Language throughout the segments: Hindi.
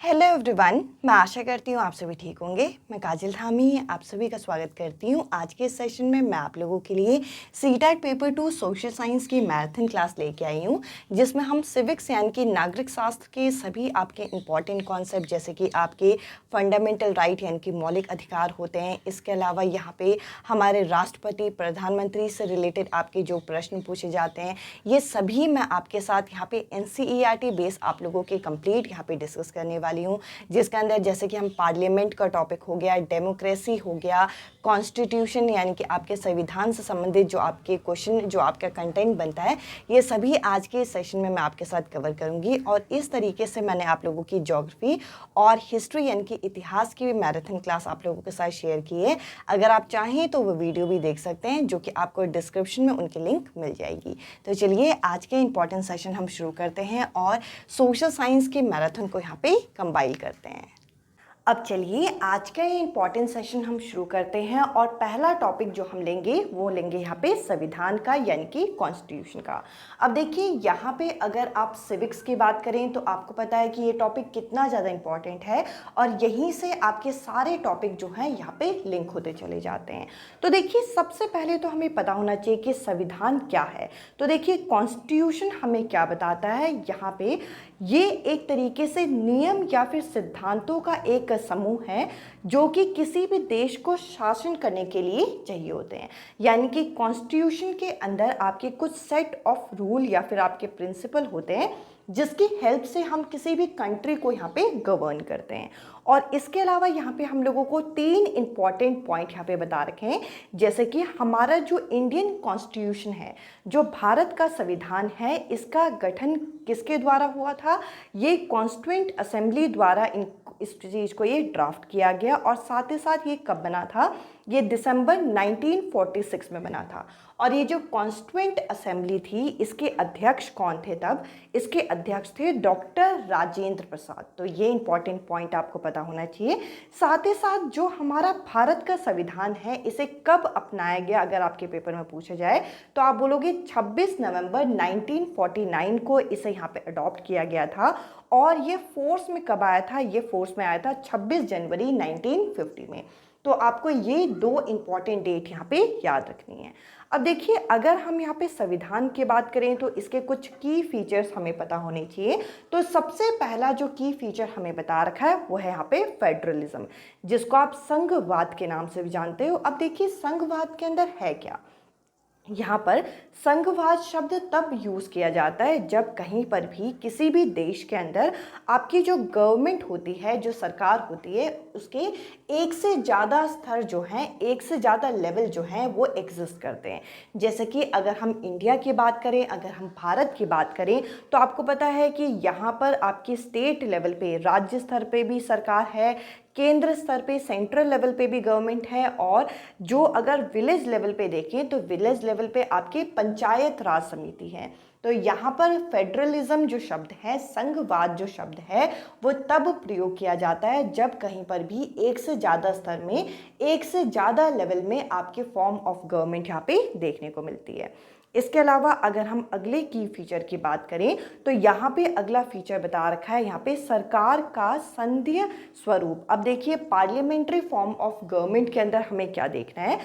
हेलो एवरीवन, मैं आशा करती हूँ आप सभी ठीक होंगे। मैं काजल धामी आप सभी का स्वागत करती हूँ। आज के सेशन में मैं आप लोगों के लिए सीटेट पेपर 2 सोशल साइंस की मैराथन क्लास लेके आई हूँ, जिसमें हम सिविक्स यानी कि नागरिक शास्त्र के सभी आपके इम्पॉर्टेंट कॉन्सेप्ट जैसे कि आपके फंडामेंटल राइट यानी कि मौलिक अधिकार होते हैं। इसके अलावा यहाँ पे हमारे राष्ट्रपति प्रधानमंत्री से रिलेटेड आपके जो प्रश्न पूछे जाते हैं, ये सभी मैं आपके साथ यहाँ पे NCERT बेस आप लोगों के कंप्लीट यहाँ पे डिस्कस करने वाली हूँ, जिसके अंदर जैसे कि हम पार्लियामेंट का टॉपिक हो गया, डेमोक्रेसी हो गया, कॉन्स्टिट्यूशन यानी कि आपके संविधान से संबंधित जो आपके क्वेश्चन जो आपका कंटेंट बनता है, ये सभी आज के सेशन में मैं आपके साथ कवर करूँगी। और इस तरीके से मैंने आप लोगों की ज्योग्राफी और हिस्ट्री यानी कि इतिहास की भी मैराथन क्लास आप लोगों के साथ शेयर की है। अगर आप चाहें तो वो वीडियो भी देख सकते हैं, जो कि आपको डिस्क्रिप्शन में उनकी लिंक मिल जाएगी। तो चलिए आज के इंपॉर्टेंट सेशन हम शुरू करते हैं और सोशल साइंस के मैराथन को यहाँ पे कंबाइन करते हैं। अब चलिए आज का ये इंपॉर्टेंट सेशन हम शुरू करते हैं और पहला टॉपिक जो हम लेंगे वो लेंगे यहाँ पे संविधान का यानी कि कॉन्स्टिट्यूशन का। अब देखिए यहाँ पे अगर आप सिविक्स की बात करें तो आपको पता है कि ये टॉपिक कितना ज़्यादा इंपॉर्टेंट है और यहीं से आपके सारे टॉपिक जो हैं यहाँ पे लिंक होते चले जाते हैं। तो देखिए सबसे पहले तो हमें पता होना चाहिए कि संविधान क्या है। तो देखिए कॉन्स्टिट्यूशन हमें क्या बताता है, यहाँ पे ये एक तरीके से नियम या फिर सिद्धांतों का एक समूह है जो कि किसी भी देश को शासन करने के लिए चाहिए होते हैं। यानी कि कॉन्स्टिट्यूशन के अंदर आपके कुछ सेट ऑफ रूल या फिर आपके प्रिंसिपल होते हैं जिसकी हेल्प से हम किसी भी कंट्री को यहाँ पे गवर्न करते हैं। और इसके अलावा यहाँ पे हम लोगों को 3 इंपॉर्टेंट पॉइंट यहाँ पे बता रखे हैं, जैसे कि हमारा जो इंडियन कॉन्स्टिट्यूशन है, जो भारत का संविधान है, इसका गठन किसके द्वारा हुआ था? ये कॉन्स्टिट्यूएंट असेंबली द्वारा इस चीज़ को ये ड्राफ्ट किया गया। और साथ ही साथ ये कब बना था? ये दिसंबर 1946 में बना था। और ये जो कॉन्स्टिट्यूएंट असेंबली थी, इसके अध्यक्ष कौन थे तब? इसके अध्यक्ष थे डॉक्टर राजेंद्र प्रसाद। तो ये इंपॉर्टेंट पॉइंट आपको पता होना चाहिए। साथ ही साथ जो हमारा भारत का संविधान है, इसे कब अपनाया गया अगर आपके पेपर में पूछा जाए तो आप बोलोगे 26 नवंबर 1949 को इसे यहाँ पे अडॉप्ट किया गया था। और ये फोर्स में कब आया था? ये फोर्स में आया था 26 जनवरी 1950 में। तो आपको ये 2 इंपॉर्टेंट डेट यहाँ पे याद रखनी है। अब देखिए अगर हम यहाँ पे संविधान की बात करें तो इसके कुछ की फीचर्स हमें पता होने चाहिए। तो सबसे पहला जो की फीचर हमें बता रखा है वो है यहाँ पे फेडरलिज्म, जिसको आप संघवाद के नाम से भी जानते हो। अब देखिए संघवाद के अंदर है क्या? यहाँ पर संघवाद शब्द तब यूज़ किया जाता है जब कहीं पर भी किसी भी देश के अंदर आपकी जो गवर्नमेंट होती है, जो सरकार होती है, उसके एक से ज़्यादा स्तर जो हैं, एक से ज़्यादा लेवल जो हैं वो एग्जिस्ट करते हैं। जैसे कि अगर हम इंडिया की बात करें, अगर हम भारत की बात करें, तो आपको पता है कि यहाँ पर आपकी स्टेट लेवल पे, राज्य स्तर पे भी सरकार है, केंद्र स्तर पे सेंट्रल लेवल पे भी गवर्नमेंट है, और जो अगर विलेज लेवल पे देखें तो विलेज लेवल पे आपकी पंचायत राज समिति है। तो यहाँ पर फेडरलिज्म जो शब्द है, संघवाद जो शब्द है, वो तब प्रयोग किया जाता है जब कहीं पर भी एक से ज़्यादा स्तर में, एक से ज़्यादा लेवल में आपके फॉर्म ऑफ गवर्नमेंट यहाँ पे देखने को मिलती है। इसके अलावा अगर हम अगले की फीचर की बात करें तो यहाँ पे अगला फीचर बता रखा है यहाँ पे सरकार का संघीय स्वरूप। अब देखिए पार्लियामेंट्री फॉर्म ऑफ गवर्नमेंट के अंदर हमें क्या देखना है?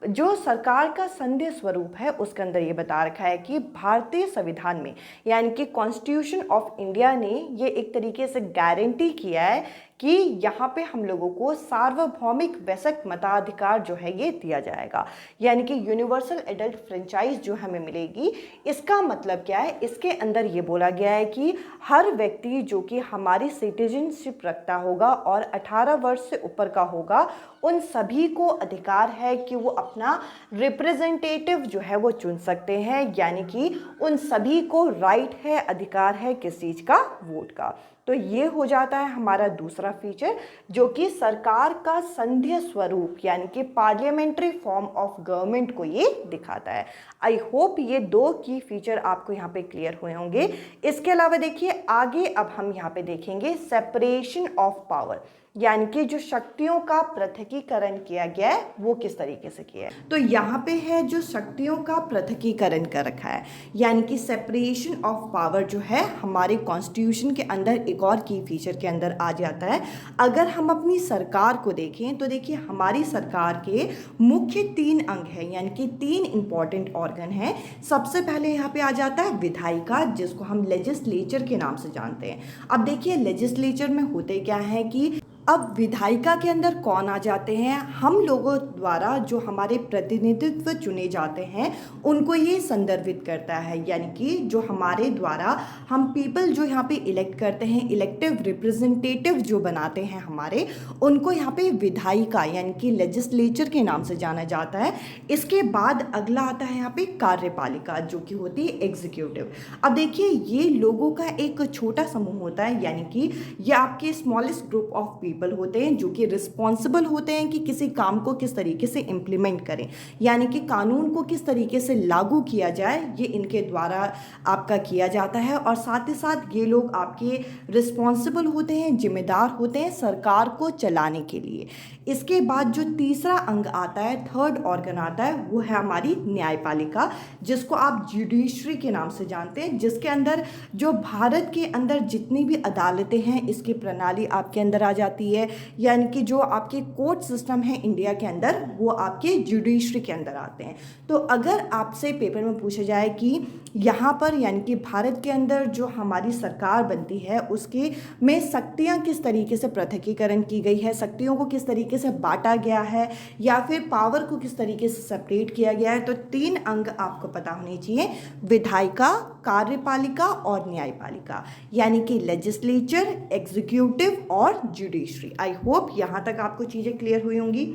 जो सरकार का संघीय स्वरूप है उसके अंदर ये बता रखा है कि भारतीय संविधान में यानी कि कॉन्स्टिट्यूशन ऑफ इंडिया ने ये एक तरीके से गारंटी किया है कि यहाँ पे हम लोगों को सार्वभौमिक वैश्विक मताधिकार जो है ये दिया जाएगा, यानी कि यूनिवर्सल एडल्ट फ्रेंचाइज जो हमें मिलेगी। इसका मतलब क्या है? इसके अंदर ये बोला गया है कि हर व्यक्ति जो कि हमारी सिटीजनशिप रखता होगा और 18 वर्ष से ऊपर का होगा, उन सभी को अधिकार है कि वो अपना रिप्रेजेंटेटिव जो है वो चुन सकते हैं। यानी कि उन सभी को राइट है, अधिकार है किस चीज़ का? वोट का। तो ये हो जाता है हमारा दूसरा फीचर, जो कि सरकार का संघीय स्वरूप यानी कि पार्लियामेंट्री फॉर्म ऑफ गवर्नमेंट को ये दिखाता है। आई होप ये 2 की फीचर आपको यहाँ पे क्लियर हुए होंगे। इसके अलावा देखिए आगे अब हम यहाँ पे देखेंगे सेपरेशन ऑफ पावर। यानी कि जो शक्तियों का पृथकीकरण किया गया है वो किस तरीके से किया है। तो यहाँ पे है जो शक्तियों का पृथकीकरण कर रखा है, यानी कि सेपरेशन ऑफ पावर जो है हमारे कॉन्स्टिट्यूशन के अंदर एक और की फीचर के अंदर आ जाता है। अगर हम अपनी सरकार को देखें तो देखिए हमारी सरकार के मुख्य 3 अंग हैं, यानी कि 3 इंपॉर्टेंट ऑर्गन हैं। सबसे पहले यहाँ पे आ जाता है विधायिका, जिसको हम लेजिस्लेचर के नाम से जानते हैं। अब देखिए लेजिस्लेचर में होते क्या है कि अब विधायिका के अंदर कौन आ जाते हैं, हम लोगों द्वारा जो हमारे प्रतिनिधित्व चुने जाते हैं उनको ये संदर्भित करता है, यानी कि जो हमारे द्वारा हम पीपल जो यहाँ पे इलेक्ट करते हैं, इलेक्टिव रिप्रेजेंटेटिव जो बनाते हैं हमारे, उनको यहाँ पे विधायिका यानी कि लेजिस्लेचर के नाम से जाना जाता है। इसके बाद अगला आता है यहाँ पे कार्यपालिका, जो कि होती है एग्जीक्यूटिव। अब देखिए ये लोगों का एक छोटा समूह होता है, यानी कि ये आपके स्मॉलेस्ट ग्रुप ऑफ पीपल होते हैं जो कि रिस्पॉन्सिबल होते हैं कि किसी काम को किस तरीके से इम्प्लीमेंट करें, यानी कि कानून को किस तरीके से लागू किया जाए, ये इनके द्वारा आपका किया जाता है। और साथ ही साथ ये लोग आपके रिस्पॉन्सिबल होते हैं, जिम्मेदार होते हैं सरकार को चलाने के लिए। इसके बाद जो तीसरा अंग आता है, थर्ड ऑर्गन आता है, वो है हमारी न्यायपालिका, जिसको आप जुडिशरी के नाम से जानते हैं, जिसके अंदर जो भारत के अंदर जितनी भी अदालतें हैं इसकी प्रणाली आपके अंदर आ जाती है, यानी कि जो आपके कोर्ट सिस्टम है इंडिया के अंदर वो आपके जुडिशरी के अंदर आते हैं। तो अगर आपसे पेपर में पूछा जाए कि यहाँ पर यानी कि भारत के अंदर जो हमारी सरकार बनती है उसके में शक्तियाँ किस तरीके से पृथकीकरण की गई है, शक्तियों को किस तरीके से बांटा गया है, या फिर पावर को किस तरीके से सेपरेट किया गया है, तो 3 अंग आपको पता होने चाहिए, विधायिका, कार्यपालिका और न्यायपालिका, यानी कि लेजिस्लेचर, एग्जीक्यूटिव और जुडिशरी। आई होप यहाँ तक आपको चीज़ें क्लियर हुई होंगी।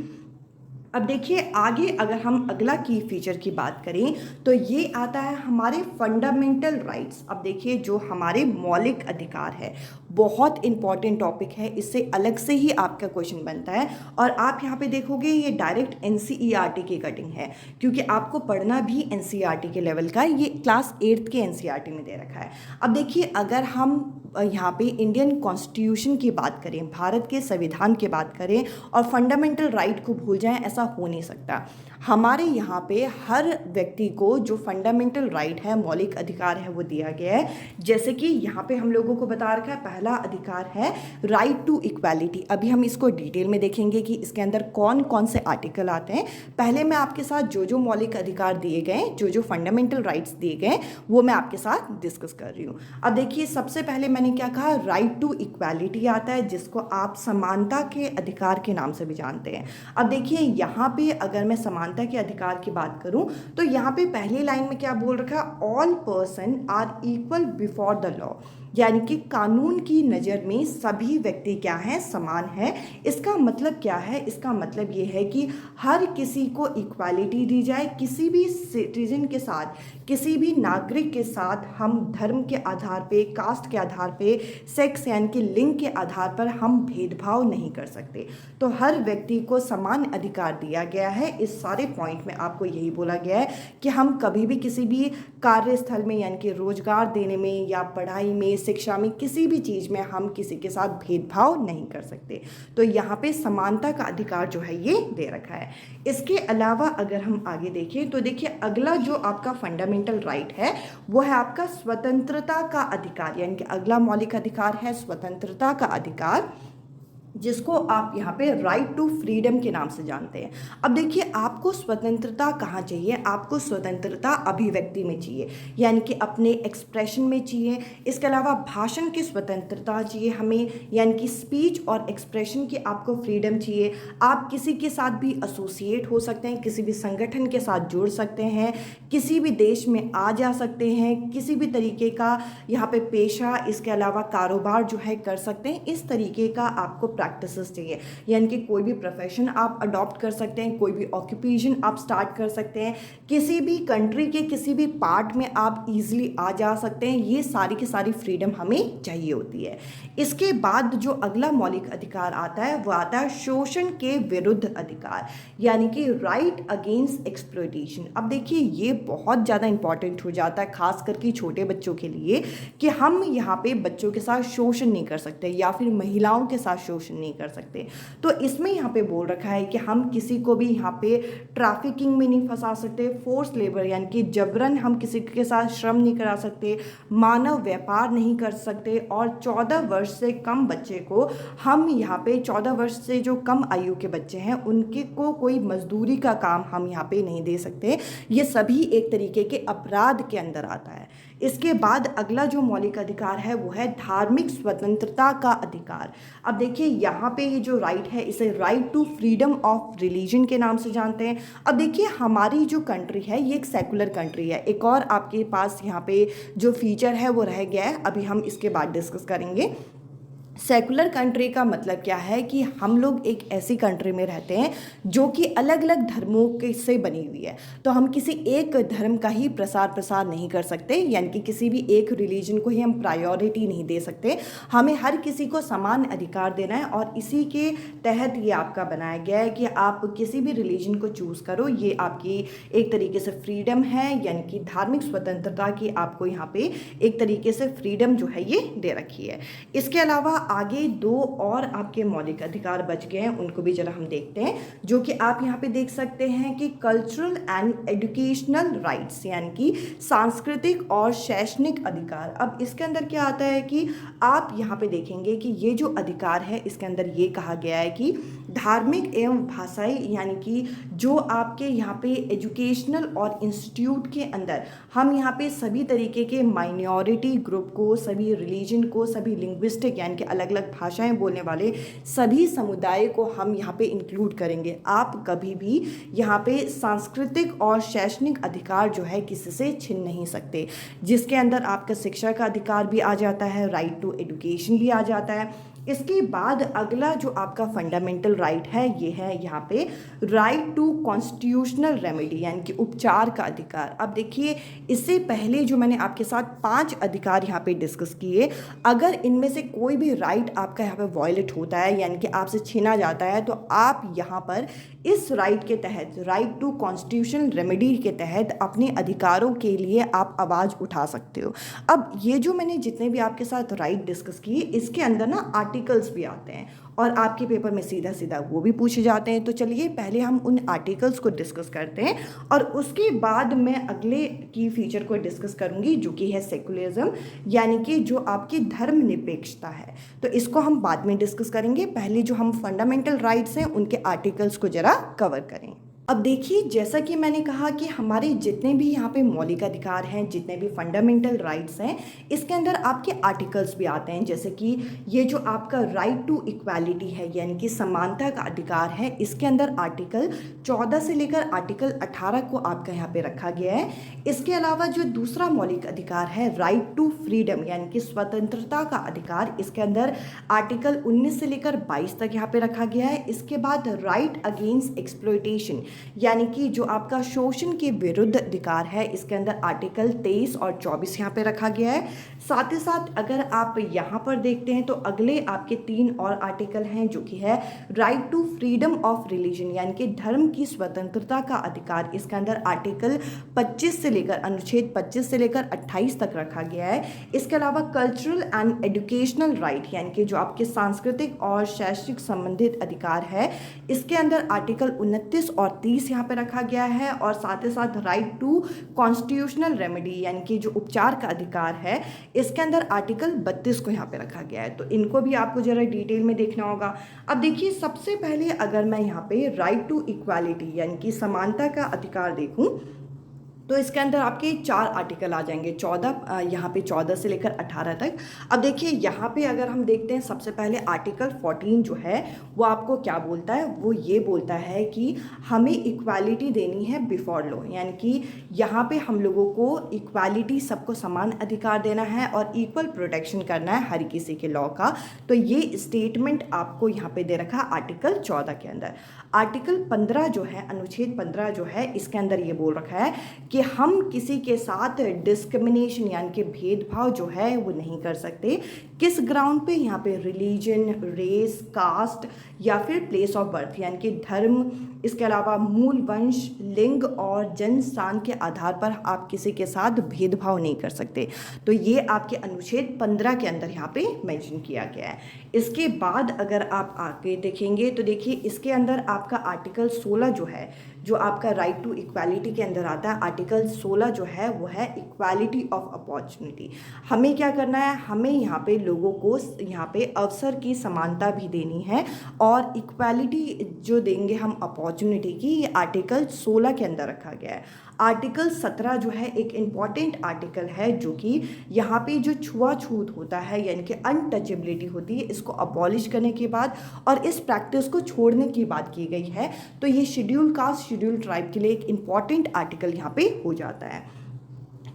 अब देखिए आगे अगर हम अगला की फीचर की बात करें तो ये आता है हमारे फंडामेंटल राइट्स। अब देखिए जो हमारे मौलिक अधिकार है, बहुत इंपॉर्टेंट टॉपिक है, इससे अलग से ही आपका क्वेश्चन बनता है। और आप यहाँ पे देखोगे ये डायरेक्ट एनसीईआरटी की कटिंग है, क्योंकि आपको पढ़ना भी एनसीईआरटी के लेवल का है, ये क्लास 8th के एनसीईआरटी में दे रखा है। अब देखिए अगर हम यहाँ पे इंडियन कॉन्स्टिट्यूशन की बात करें, भारत के संविधान की बात करें और फंडामेंटल राइट को भूल जाएं, ऐसा हो नहीं सकता। हमारे यहाँ पे हर व्यक्ति को जो फंडामेंटल राइट है, मौलिक अधिकार है, वो दिया गया है। जैसे कि यहाँ पे हम लोगों को बता रखा है, पहला अधिकार है राइट टू इक्वालिटी। अभी हम इसको डिटेल में देखेंगे कि इसके अंदर कौन कौन से आर्टिकल आते हैं। पहले मैं आपके साथ जो मौलिक अधिकार दिए गए, जो फंडामेंटल राइट्स दिए गए, वो मैं आपके साथ डिस्कस कर रही हूँ। अब देखिए सबसे पहले मैंने क्या कहा, राइट टू इक्वालिटी आता है, जिसको आप समानता के अधिकार के नाम से भी जानते हैं। अब देखिए यहाँ पे अगर मैं समानता के अधिकार की बात करूं तो यहाँ पे पहली लाइन में क्या बोल रखा, all person are equal before the law, यानी कि कानून की नज़र में सभी व्यक्ति क्या हैं, समान है। इसका मतलब क्या है, इसका मतलब ये है कि हर किसी को इक्वालिटी दी जाए, किसी भी सिटीजन के साथ, किसी भी नागरिक के साथ हम धर्म के आधार पे, कास्ट के आधार पे, सेक्स यानी कि लिंग के आधार पर हम भेदभाव नहीं कर सकते। तो हर व्यक्ति को समान अधिकार दिया गया है। इस सारे पॉइंट में आपको यही बोला गया है कि हम कभी भी किसी भी कार्यस्थल में यानी कि रोजगार देने में या पढ़ाई में, शिक्षा में, किसी भी चीज़ में हम किसी के साथ भेदभाव नहीं कर सकते। तो यहाँ पे समानता का अधिकार जो है ये दे रखा है। इसके अलावा अगर हम आगे देखें तो देखिए अगला जो आपका फंडामेंटल राइट है वो है आपका स्वतंत्रता का अधिकार, यानी कि अगला मौलिक अधिकार है स्वतंत्रता का अधिकार, जिसको आप यहाँ पे राइट टू फ्रीडम के नाम से जानते हैं। अब देखिए आपको स्वतंत्रता कहाँ चाहिए, आपको स्वतंत्रता अभिव्यक्ति में चाहिए, यानी कि अपने एक्सप्रेशन में चाहिए। इसके अलावा भाषण की स्वतंत्रता चाहिए हमें, यानी कि स्पीच और एक्सप्रेशन की आपको फ्रीडम चाहिए। आप किसी के साथ भी एसोसिएट हो सकते हैं, किसी भी संगठन के साथ जुड़ सकते हैं, किसी भी देश में आ जा सकते हैं, किसी भी तरीके का यहाँ पे पेशा, इसके अलावा कारोबार जो है कर सकते हैं। इस तरीके का आपको प्रैक्टिसेस चाहिए, यानी कि कोई भी प्रोफेशन आप अडॉप्ट कर सकते हैं, कोई भी ऑक्यूपेशन आप स्टार्ट कर सकते हैं, किसी भी कंट्री के किसी भी पार्ट में आप इजीली आ जा सकते हैं। ये सारी की सारी फ्रीडम हमें चाहिए होती है। इसके बाद जो अगला मौलिक अधिकार आता है वो आता है शोषण के विरुद्ध अधिकार, यानी कि राइट अगेंस्ट एक्सप्लॉयटेशन। अब देखिए ये बहुत ज़्यादा इंपॉर्टेंट हो जाता है, खास करके छोटे बच्चों के लिए, कि हम यहाँ पे बच्चों के साथ शोषण नहीं कर सकते या फिर महिलाओं के साथ शोषण प्रोटेक्शन नहीं कर सकते। तो इसमें यहाँ पे बोल रखा है कि हम किसी को भी यहाँ पे ट्रैफिकिंग में नहीं फंसा सकते, फोर्स लेबर यानी कि जबरन हम किसी के साथ श्रम नहीं करा सकते, मानव व्यापार नहीं कर सकते, और 14 वर्ष से कम बच्चे को हम यहाँ पे 14 वर्ष से जो कम आयु के बच्चे हैं उनके को कोई मजदूरी का काम हम यहाँ पे नहीं दे सकते। ये सभी एक तरीके के अपराध के अंदर आता है। इसके बाद अगला जो मौलिक अधिकार है वो है धार्मिक स्वतंत्रता का अधिकार। अब देखिए यहाँ पे ये जो राइट है इसे right to freedom of religion के नाम से जानते हैं। अब देखिए हमारी जो कंट्री है ये एक सेकुलर कंट्री है। एक और आपके पास यहाँ पे जो फीचर है वो रह गया है, अभी हम इसके बाद डिस्कस करेंगे। सेकुलर कंट्री का मतलब क्या है कि हम लोग एक ऐसी कंट्री में रहते हैं जो कि अलग अलग धर्मों के से बनी हुई है। तो हम किसी एक धर्म का ही प्रसार नहीं कर सकते, यानी कि किसी भी एक रिलीजन को ही हम प्रायोरिटी नहीं दे सकते। हमें हर किसी को समान अधिकार देना है, और इसी के तहत ये आपका बनाया गया है कि आप किसी भी रिलीजन को चूज़ करो। ये आपकी एक तरीके से फ्रीडम है, यानी कि धार्मिक स्वतंत्रता की आपको यहाँ पे एक तरीके से फ्रीडम जो है ये दे रखी है। इसके अलावा आगे दो और आपके मौलिक अधिकार बच गए हैं, उनको भी जरा हम देखते हैं, जो कि आप यहाँ पे देख सकते हैं कि कल्चरल एंड एजुकेशनल राइट्स, यानी कि सांस्कृतिक और शैक्षणिक अधिकार। अब इसके अंदर क्या आता है कि आप यहाँ पे देखेंगे कि ये जो अधिकार है इसके अंदर ये कहा गया है कि धार्मिक एवं भाषाई, यानी कि जो आपके यहाँ पे एजुकेशनल और इंस्टीट्यूट के अंदर हम यहाँ पे सभी तरीके के माइनॉरिटी ग्रुप को, सभी रिलीजन को, सभी लिंग्विस्टिक यानी कि अलग अलग भाषाएं बोलने वाले सभी समुदाय को हम यहाँ पे इंक्लूड करेंगे। आप कभी भी यहाँ पे सांस्कृतिक और शैक्षणिक अधिकार जो है किसी से छीन नहीं सकते, जिसके अंदर आपका शिक्षा का अधिकार भी आ जाता है, राइट टू एजुकेशन भी आ जाता है। इसके बाद अगला जो आपका फंडामेंटल राइट है ये है यहाँ पे राइट टू कॉन्स्टिट्यूशनल रेमेडी, यानी कि उपचार का अधिकार। अब देखिए इससे पहले जो मैंने आपके साथ 5 अधिकार यहाँ पे डिस्कस किए, अगर इनमें से कोई भी राइट आपका यहाँ पे वॉयलेट होता है यानी कि आपसे छीना जाता है, तो आप यहाँ पर इस राइट के तहत, राइट टू कॉन्स्टिट्यूशनल रेमेडी के तहत अपने अधिकारों के लिए आप आवाज़ उठा सकते हो। अब ये जो मैंने जितने भी आपके साथ राइट डिस्कस किए इसके अंदर ना आर्टिकल्स भी आते हैं, और आपके पेपर में सीधा सीधा वो भी पूछे जाते हैं। तो चलिए पहले हम उन आर्टिकल्स को डिस्कस करते हैं, और उसके बाद मैं अगले की फीचर को डिस्कस करूंगी जो कि है सेकुलरिज्म, यानी कि जो आपकी धर्मनिरपेक्षता है। तो इसको हम बाद में डिस्कस करेंगे, पहले जो हम फंडामेंटल राइट्स हैं उनके आर्टिकल्स को जरा कवर करें। अब देखिए जैसा कि मैंने कहा कि हमारे जितने भी यहाँ पे मौलिक अधिकार हैं, जितने भी फंडामेंटल राइट्स हैं, इसके अंदर आपके आर्टिकल्स भी आते हैं। जैसे कि ये जो आपका राइट टू इक्वालिटी है, यानी कि समानता का अधिकार है, इसके अंदर आर्टिकल 14 से लेकर आर्टिकल 18 को आपका यहाँ पे रखा गया है। इसके अलावा जो दूसरा मौलिक अधिकार है राइट टू फ्रीडम, यानी कि स्वतंत्रता का अधिकार, इसके अंदर आर्टिकल 19 से लेकर 22 तक यहाँ पे रखा गया है। इसके बाद राइट अगेंस्ट एक्सप्लॉयटेशन, यानी कि जो आपका शोषण के विरुद्ध अधिकार है, इसके अंदर आर्टिकल 23 और 24 यहाँ पे रखा गया है। साथ ही साथ अगर आप यहाँ पर देखते हैं तो अगले आपके 3 और आर्टिकल हैं जो कि है right to freedom of religion, यानी कि धर्म की स्वतंत्रता का अधिकार। इसके अंदर आर्टिकल 25 से लेकर अनुच्छेद 25 से लेकर 28 तक रखा गया है। इसके अलावा कल्चरल एंड एजुकेशनल राइट, यानी कि जो आपके सांस्कृतिक और शैक्षिक संबंधित अधिकार है, इसके अंदर आर्टिकल 29 और 30 यहाँ पे रखा गया है। और साथ ही साथ राइट टू कॉन्स्टिट्यूशनल रेमेडी, यानी कि जो उपचार का अधिकार है, इसके अंदर आर्टिकल 32 को यहाँ पे रखा गया है। तो इनको भी आपको जरा डिटेल में देखना होगा। अब देखिए सबसे पहले अगर मैं यहाँ पे राइट टू इक्वालिटी यानी कि समानता का अधिकार देखूँ तो इसके अंदर आपके 4 आर्टिकल आ जाएंगे, 14 यहाँ पे 14 से लेकर 18 तक। अब देखिए यहाँ पे अगर हम देखते हैं सबसे पहले आर्टिकल 14 जो है वो आपको क्या बोलता है, वो ये बोलता है कि हमें इक्वालिटी देनी है बिफोर लॉ, यानी कि यहाँ पे हम लोगों को इक्वालिटी, सबको समान अधिकार देना है और इक्वल प्रोटेक्शन करना है हर किसी के लॉ का। तो ये स्टेटमेंट आपको यहाँ पे दे रखा है आर्टिकल 14 के अंदर। आर्टिकल 15 जो है, अनुच्छेद 15 जो है, इसके अंदर ये बोल रखा है कि हम किसी के साथ डिस्क्रिमिनेशन यानी कि भेदभाव जो है वो नहीं कर सकते। किस ग्राउंड पे? यहाँ पे रिलीजन, रेस, कास्ट या फिर प्लेस ऑफ बर्थ यानी कि धर्म, इसके अलावा मूल वंश, लिंग और जन्म स्थान के आधार पर आप किसी के साथ भेदभाव नहीं कर सकते। तो ये आपके अनुच्छेद 15 के अंदर यहाँ पे मेंशन किया गया है। इसके बाद अगर आप आगे देखेंगे तो देखिए इसके अंदर आपका आर्टिकल 16 जो है, जो आपका राइट टू इक्वालिटी के अंदर आता है, आर्टिकल 16 जो है वो है इक्वालिटी ऑफ अपॉर्चुनिटी। हमें क्या करना है? हमें यहाँ पे लोगों को यहाँ पे अवसर की समानता भी देनी है और इक्वालिटी जो देंगे हम अपॉर्चुनिटी की, ये आर्टिकल 16 के अंदर रखा गया है। आर्टिकल 17 जो है एक इम्पॉर्टेंट आर्टिकल है, जो कि यहाँ पे जो छुआछूत होता है यानी कि अनटचेबिलिटी होती है, इसको अबॉलिश करने के बाद और इस प्रैक्टिस को छोड़ने की बात की गई है। तो ये शेड्यूल कास्ट, शेड्यूल ट्राइब के लिए एक इम्पॉर्टेंट आर्टिकल यहाँ पे हो जाता है।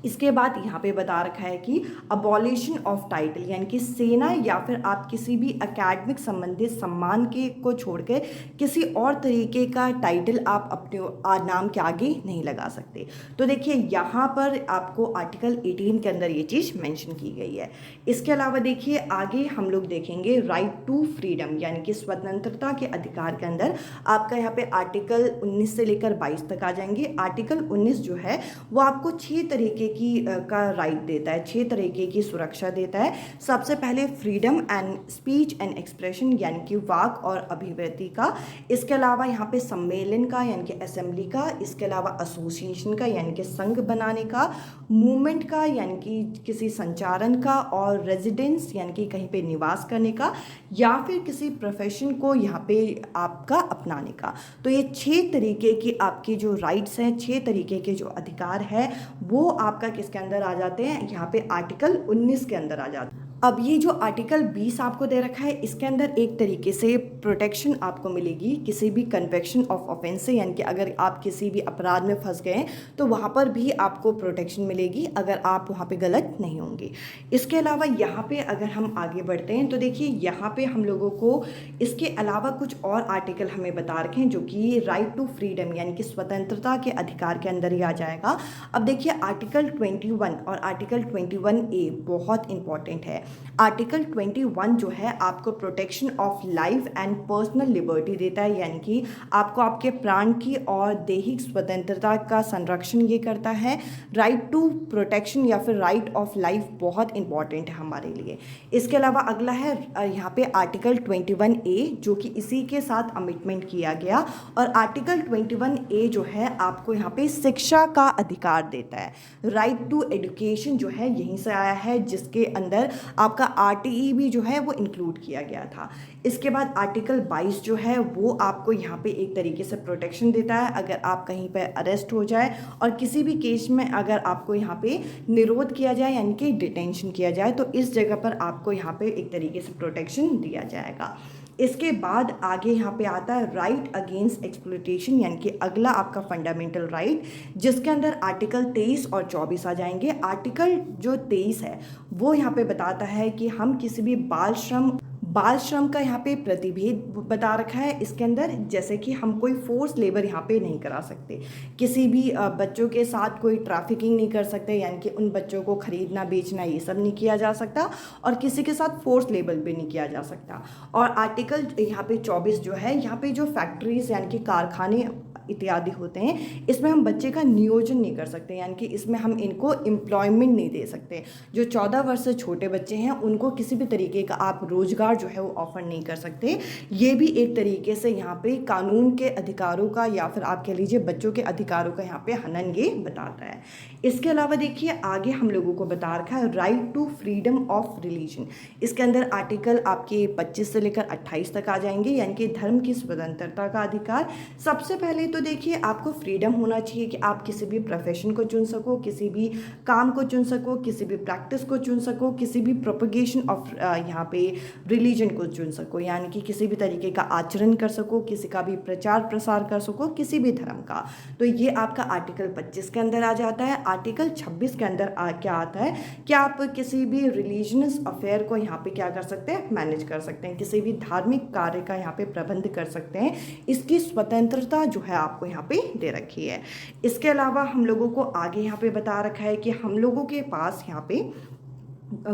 इसके बाद यहाँ पे बता रखा है कि अबॉलिशन ऑफ टाइटल यानी कि सेना या फिर आप किसी भी एकेडमिक संबंधित सम्मान के को छोड़कर किसी और तरीके का टाइटल आप अपने नाम के आगे नहीं लगा सकते। तो देखिए यहाँ पर आपको आर्टिकल 18 के अंदर ये चीज़ मेंशन की गई है। इसके अलावा देखिए आगे हम लोग देखेंगे राइट टू फ्रीडम यानी कि स्वतंत्रता के अधिकार के अंदर आपका यहाँ पे आर्टिकल 19 से लेकर 22 तक आ जाएंगे। आर्टिकल 19 जो है वो आपको 6 तरीके का राइट देता है, 6 तरीके की सुरक्षा देता है। सबसे पहले freedom and speech and expression यानी कि वाक और अभिव्यक्ति का। इसके अलावा यहाँ पे सम्मेलन का यानी कि असेंबली का। इसके अलावा एसोसिएशन का यानी कि संघ बनाने का। मूवमेंट का यानी कि किसी संचारण का। और रेजिडेंस यानी कि कहीं पे निवास करने का, या फिर किसी प्रोफेशन को यहाँ पे आपका अपनाने का। तो ये 6 तरीके की आपकी जो राइट्स हैं, 6 तरीके के जो अधिकार है वो आपका किसके अंदर आ जाते हैं? यहाँ पे आर्टिकल 19 के अंदर आ जाते हैं। अब ये जो आर्टिकल 20 आपको दे रखा है, इसके अंदर एक तरीके से प्रोटेक्शन आपको मिलेगी किसी भी कन्वेक्शन ऑफ ऑफेंस से, यानी कि अगर आप किसी भी अपराध में फंस गए तो वहाँ पर भी आपको प्रोटेक्शन मिलेगी अगर आप वहाँ पे गलत नहीं होंगे। इसके अलावा यहाँ पे अगर हम आगे बढ़ते हैं तो देखिए यहाँ पे हम लोगों को इसके अलावा कुछ और आर्टिकल हमें बता रखे हैं, जो कि राइट टू फ्रीडम यानी कि स्वतंत्रता के अधिकार के अंदर ही आ जाएगा। अब देखिए आर्टिकल 21 और आर्टिकल 21A बहुत इंपॉर्टेंट है। आर्टिकल 21 जो है आपको protection of life and personal liberty देता है, यानी कि आपको आपके प्राण की और दैहिक स्वतंत्रता का संरक्षण ये करता है। राइट टू प्रोटेक्शन या फिर राइट ऑफ लाइफ बहुत इंपॉर्टेंट है हमारे लिए। इसके अलावा अगला है यहाँ पे आर्टिकल 21A, जो कि इसी के साथ अमिटमेंट किया गया। और आर्टिकल 21A जो है आपको यहाँ पे शिक्षा का अधिकार देता है। राइट टू एजुकेशन जो है यहीं से आया है, जिसके अंदर आपका RTE भी जो है वो इंक्लूड किया गया था। इसके बाद आर्टिकल 22 जो है वो आपको यहाँ पे एक तरीके से प्रोटेक्शन देता है अगर आप कहीं पे अरेस्ट हो जाए और किसी भी केस में अगर आपको यहाँ पे निरोध किया जाए यानी कि डिटेंशन किया जाए, तो इस जगह पर आपको यहाँ पे एक तरीके से प्रोटेक्शन दिया जाएगा। इसके बाद आगे यहाँ पे आता है राइट अगेंस्ट एक्सप्लॉयटेशन, यानी कि अगला आपका फंडामेंटल राइट, जिसके अंदर आर्टिकल 23 और 24 आ जाएंगे। आर्टिकल जो 23 है वो यहाँ पे बताता है कि हम किसी भी बाल श्रम का यहाँ पे प्रतिभेद बता रखा है इसके अंदर, जैसे कि हम कोई फोर्स लेबर यहाँ पे नहीं करा सकते, किसी भी बच्चों के साथ कोई ट्रैफिकिंग नहीं कर सकते, यानी कि उन बच्चों को खरीदना बेचना ये सब नहीं किया जा सकता, और किसी के साथ फोर्स लेबर भी नहीं किया जा सकता। और आर्टिकल यहाँ पे 24 जो है, यहाँ पे जो फैक्ट्रीज यानी कि कारखाने इत्यादि होते हैं, इसमें हम बच्चे का नियोजन नहीं कर सकते, यानी कि इसमें हम इनको एम्प्लॉयमेंट नहीं दे सकते। जो 14 वर्ष से छोटे बच्चे हैं उनको किसी भी तरीके का आप रोजगार जो है वो ऑफर नहीं कर सकते। ये भी एक तरीके से यहाँ पे कानून के अधिकारों का या फिर आप कह लीजिए बच्चों के अधिकारों का यहाँ पे हनन ये बताता है। इसके अलावा देखिए आगे हम लोगों को बता रखा है right to freedom of religion. इसके अंदर आर्टिकल आपके 25 से लेकर 28 तक आ जाएंगे, यानी कि धर्म की स्वतंत्रता का अधिकार। सबसे पहले तो देखिए आपको फ्रीडम होना चाहिए कि आप किसी भी प्रोफेशन को चुन सको, किसी भी काम को चुन सको, किसी भी प्रैक्टिस को चुन सको, किसी भी प्रोपगेशन ऑफ यहाँ पे रिलीजन रिलीजन को चुन सको, यानी कि किसी भी तरीके का आचरण कर सको, किसी का भी प्रचार प्रसार कर सको, किसी भी धर्म का। तो ये आपका आर्टिकल 25 के अंदर आ जाता है। आर्टिकल 26 के अंदर क्या आता है कि आप किसी भी रिलीजियस अफेयर को यहाँ पे क्या कर सकते हैं, मैनेज कर सकते हैं, किसी भी धार्मिक कार्य का यहाँ पे प्रबंध कर सकते हैं। इसकी स्वतंत्रता जो है आपको यहाँ पे दे रखी है। इसके अलावा हम लोगों को आगे यहाँ पे बता रखा है कि हम लोगों के पास यहाँ पे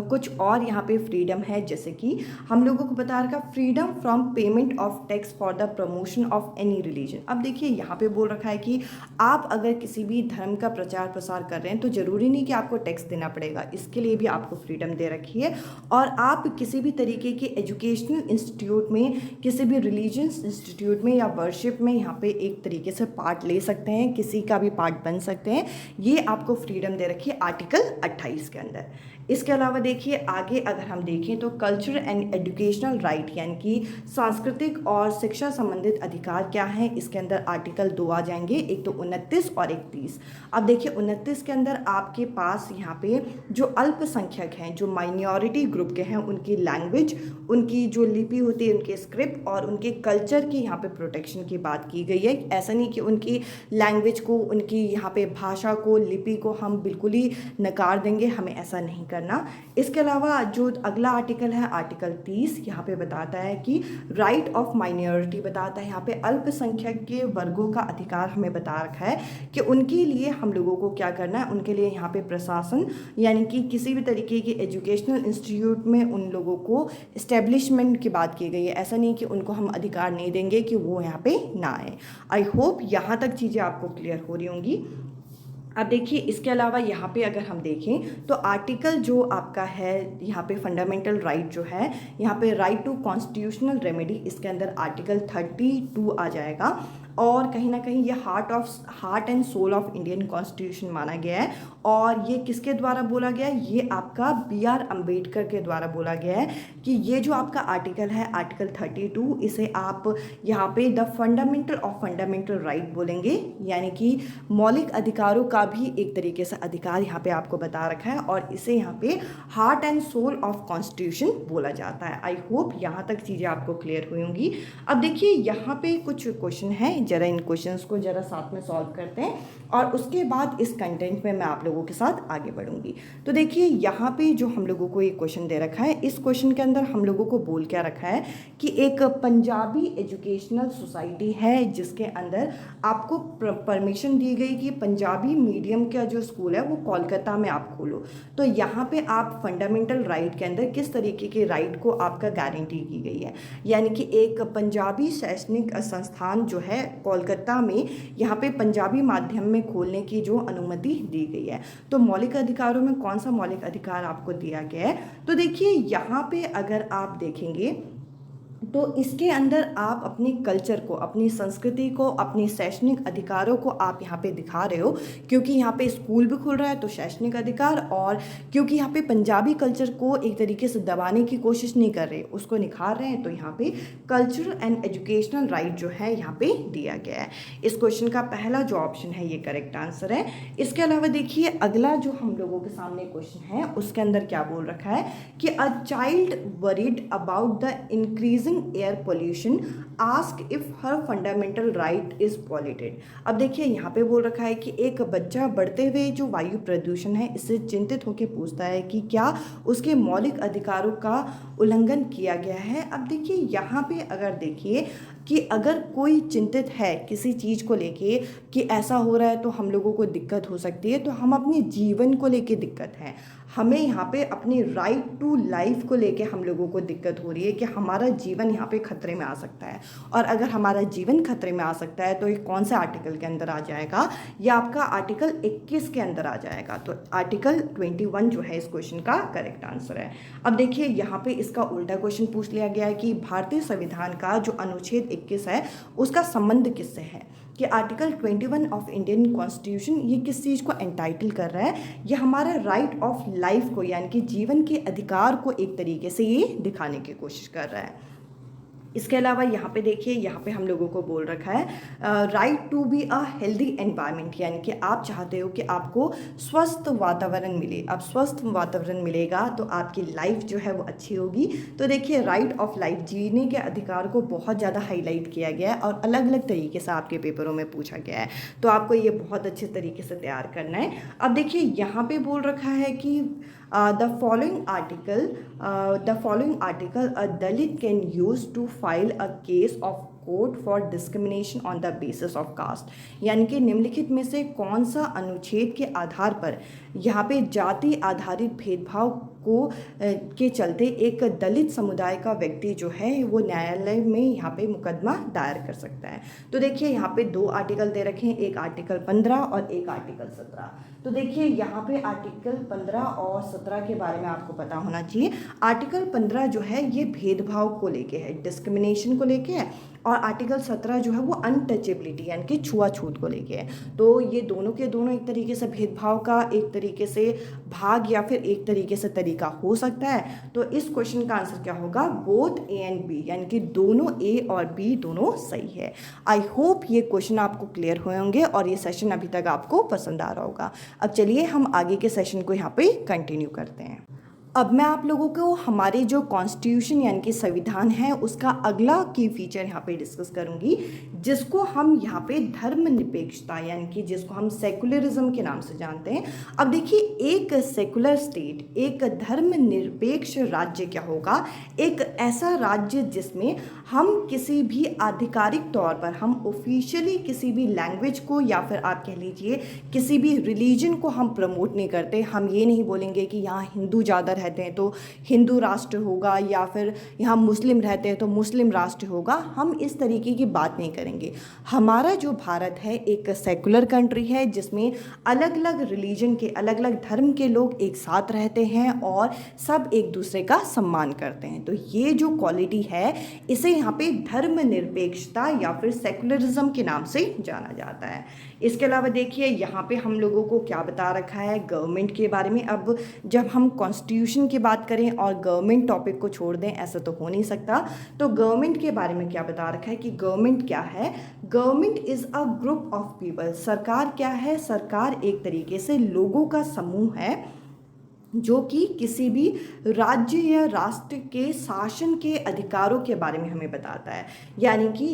कुछ और यहाँ पे फ्रीडम है, जैसे कि हम लोगों को बता रखा freedom from payment of tax for the promotion of any religion. अब देखिए यहाँ पे बोल रखा है कि आप अगर किसी भी धर्म का प्रचार प्रसार कर रहे हैं तो ज़रूरी नहीं कि आपको टैक्स देना पड़ेगा, इसके लिए भी आपको फ्रीडम दे रखी है। और आप किसी भी तरीके के एजुकेशनल इंस्टीट्यूट में, किसी भी रिलीजियस इंस्टीट्यूट में या वर्शिप में यहाँ पे एक तरीके से पार्ट ले सकते हैं, किसी का भी पार्ट बन सकते हैं। ये आपको फ्रीडम दे रखी है आर्टिकल 28 के अंदर। इसके अलावा देखिए आगे अगर हम देखें तो कल्चर एंड एजुकेशनल राइट, यानी कि सांस्कृतिक और शिक्षा संबंधित अधिकार क्या हैं, इसके अंदर आर्टिकल 2 आ जाएंगे, एक तो 29 और एक 30। अब देखिए 29 के अंदर आपके पास यहाँ पे जो अल्पसंख्यक हैं, जो माइनॉरिटी ग्रुप के हैं, उनकी लैंग्वेज, उनकी जो लिपि होती है, उनके स्क्रिप्ट और उनके कल्चर की यहाँ पे प्रोटेक्शन की बात की गई है। ऐसा नहीं कि उनकी लैंग्वेज को, उनकी यहाँ पे भाषा को, लिपि को हम बिल्कुल ही नकार देंगे, हमें ऐसा नहीं करना। इसके अलावा जो अगला आर्टिकल है आर्टिकल 30, यहाँ पे बताता है कि राइट ऑफ माइनॉरिटी बताता है, यहाँ पे अल्पसंख्यक के वर्गों का अधिकार हमें बता रखा है कि उनके लिए हम लोगों को क्या करना है, उनके लिए यहाँ पे प्रशासन, यानी कि किसी भी तरीके की एजुकेशनल इंस्टीट्यूट में उन लोगों को इस्टेब्लिशमेंट की बात की गई है। ऐसा नहीं कि उनको हम अधिकार नहीं देंगे कि वो यहाँ पे ना आए। आई होप यहाँ तक चीज़ें आपको क्लियर हो रही होंगी। अब देखिए इसके अलावा यहाँ पे अगर हम देखें तो आर्टिकल जो आपका है यहाँ पे फंडामेंटल राइट जो है, यहाँ पे राइट टू कॉन्स्टिट्यूशनल रेमेडी, इसके अंदर आर्टिकल 32 आ जाएगा। और कहीं ना कहीं ये heart and soul of Indian constitution माना गया है। और ये किसके द्वारा बोला गया है, ये आपका BR अम्बेडकर के द्वारा बोला गया है कि ये जो आपका आर्टिकल है आर्टिकल 32, इसे आप यहाँ पे the fundamental of fundamental right बोलेंगे, यानी कि मौलिक अधिकारों का भी एक तरीके से अधिकार यहाँ पे आपको बता रखा है। और इसे यहाँ पे heart and soul of constitution बोला जाता है। आई होप यहाँ तक चीज़ें आपको क्लियर हुई होंगी। अब देखिए यहाँ पे कुछ क्वेश्चन है, जरा इन क्वेश्चंस को जरा साथ में सॉल्व करते हैं और उसके बाद इस कंटेंट में मैं आप लोगों के साथ आगे बढ़ूंगी। तो देखिए यहाँ पे जो हम लोगों को एक क्वेश्चन दे रखा है, इस क्वेश्चन के अंदर हम लोगों को बोल क्या रखा है कि एक पंजाबी एजुकेशनल सोसाइटी है जिसके अंदर आपको परमिशन दी गई कि पंजाबी मीडियम का जो स्कूल है वो कोलकाता में आप खोलो। तो यहाँ पे आप फंडामेंटल राइट के अंदर किस तरीके के राइट को आपका गारंटी की गई है, यानी कि एक पंजाबी शैक्षणिक संस्थान जो है कोलकाता में, यहाँ पे पंजाबी माध्यम में खोलने की जो अनुमति दी गई है। तो मौलिक अधिकारों में कौन सा मौलिक अधिकार आपको दिया गया है, तो देखिए यहाँ पे अगर आप देखेंगे तो इसके अंदर आप अपने कल्चर को, अपनी संस्कृति को, अपनी शैक्षणिक अधिकारों को आप यहाँ पे दिखा रहे हो, क्योंकि यहाँ पे स्कूल भी खुल रहा है तो शैक्षणिक अधिकार, और क्योंकि यहाँ पे पंजाबी कल्चर को एक तरीके से दबाने की कोशिश नहीं कर रहे, उसको निखार रहे हैं, तो यहाँ पे कल्चरल एंड एजुकेशनल राइट जो है यहाँ पे दिया गया है। इस क्वेश्चन का पहला जो ऑप्शन है ये करेक्ट आंसर है। इसके अलावा देखिए अगला जो हम लोगों के सामने क्वेश्चन है उसके अंदर क्या बोल रखा है कि a child worried about the increasing air pollution ask if her fundamental right is वॉलेटेड। अब देखिए यहाँ पे बोल रखा है कि एक बच्चा बढ़ते हुए जो वायु प्रदूषण है इससे चिंतित होकर पूछता है कि क्या उसके मौलिक अधिकारों का उल्लंघन किया गया है। अब देखिए यहाँ पे अगर देखिए कि अगर कोई चिंतित है किसी चीज़ को लेके कि ऐसा हो रहा है तो हम लोगों को दिक्कत हो सकती है, तो हम अपने जीवन को लेके दिक्कत है, हमें यहाँ पे अपनी राइट टू लाइफ को लेके हम लोगों को दिक्कत हो रही है कि हमारा जीवन यहाँ पे खतरे में आ सकता है। और अगर हमारा जीवन खतरे में आ सकता है तो ये कौन से आर्टिकल के अंदर आ जाएगा, ये आपका आर्टिकल 21 के अंदर आ जाएगा। तो आर्टिकल 21 जो है इस क्वेश्चन का करेक्ट आंसर है। अब देखिए यहाँ पे इसका उल्टा क्वेश्चन पूछ लिया गया है कि भारतीय संविधान का जो अनुच्छेद 21 है उसका संबंध किससे है, कि आर्टिकल 21 ऑफ इंडियन कॉन्स्टिट्यूशन ये किस चीज़ को एंटाइटल कर रहा है, ये हमारा राइट ऑफ लाइफ को, यानी कि जीवन के अधिकार को एक तरीके से ये दिखाने की कोशिश कर रहा है। इसके अलावा यहाँ पे देखिए, यहाँ पे हम लोगों को बोल रखा है right to be a healthy environment, यानी कि आप चाहते हो कि आपको स्वस्थ वातावरण मिले। अब स्वस्थ वातावरण मिलेगा तो आपकी लाइफ जो है वो अच्छी होगी। तो देखिए, राइट ऑफ लाइफ, जीने के अधिकार को बहुत ज़्यादा हाईलाइट किया गया है और अलग अलग तरीके से आपके पेपरों में पूछा गया है, तो आपको ये बहुत अच्छे तरीके से तैयार करना है। अब देखिए, यहाँ पे बोल रखा है कि the following article a Dalit can use to file a case of court for discrimination on the basis of caste, यानी कि निम्नलिखित में से कौन सा अनुच्छेद के आधार पर यहाँ पे जाति आधारित भेदभाव को के चलते एक दलित समुदाय का व्यक्ति जो है वो न्यायालय में यहाँ पे मुकदमा दायर कर सकता है। तो देखिए, यहाँ पे 2 आर्टिकल दे रखे हैं, एक आर्टिकल 15 और एक आर्टिकल 17। तो देखिए, यहाँ पे आर्टिकल 15 और 17 के बारे में आपको पता होना चाहिए। आर्टिकल 15 जो है ये भेदभाव को लेके है, डिस्क्रिमिनेशन को लेके है, और आर्टिकल 17 जो है वो अनटचेबिलिटी यानी कि छुआछूत को लेके है। तो ये दोनों के दोनों एक तरीके से भेदभाव का एक तरीके से भाग या फिर एक तरीके से तरीका हो सकता है। तो इस क्वेश्चन का आंसर क्या होगा? बोथ ए एंड बी, यानी कि दोनों ए और बी दोनों सही है। आई होप ये क्वेश्चन आपको क्लियर हुए होंगे और ये सेशन अभी तक आपको पसंद आ रहा होगा। अब चलिए हम आगे के सेशन को यहाँ पे कंटिन्यू करते हैं। अब मैं आप लोगों को हमारे जो कॉन्स्टिट्यूशन यानी कि संविधान है उसका अगला की फीचर यहाँ पे डिस्कस करूँगी, जिसको हम यहाँ पे धर्मनिरपेक्षता यानी कि जिसको हम सेकुलरिज्म के नाम से जानते हैं। अब देखिए, एक सेकुलर स्टेट, एक धर्मनिरपेक्ष राज्य क्या होगा? एक ऐसा राज्य जिसमें हम किसी भी आधिकारिक तौर पर हम ऑफिशियली किसी भी लैंग्वेज को या फिर आप कह लीजिए किसी भी रिलीजन को हम प्रमोट नहीं करते। हम ये नहीं बोलेंगे कि यहाँ हिंदू ज़्यादा रहते हैं तो हिंदू राष्ट्र होगा, या फिर यहाँ मुस्लिम रहते हैं तो मुस्लिम राष्ट्र होगा। हम इस तरीके की बात नहीं करेंगे। हमारा जो भारत है एक सेकुलर कंट्री है जिसमें अलग अलग रिलीजन के, अलग अलग धर्म के लोग एक साथ रहते हैं और सब एक दूसरे का सम्मान करते हैं। तो ये जो क्वालिटी है इसे यहाँ पे धर्मनिरपेक्षता या फिर सेकुलरिज्म के नाम से जाना जाता है। इसके अलावा देखिए, यहाँ पे हम लोगों को क्या बता रखा है गवर्नमेंट के बारे में। अब जब हम कॉन्स्टिट्यूशन की बात करें और गवर्नमेंट टॉपिक को छोड़ दें, ऐसा तो हो नहीं सकता। तो गवर्नमेंट के बारे में क्या बता रखा है कि गवर्नमेंट क्या है? Government is a group of people. सरकार क्या है? सरकार एक तरीके से लोगों का समूह है जो कि किसी भी राज्य या राष्ट्र के शासन के अधिकारों के बारे में हमें बताता है। यानी कि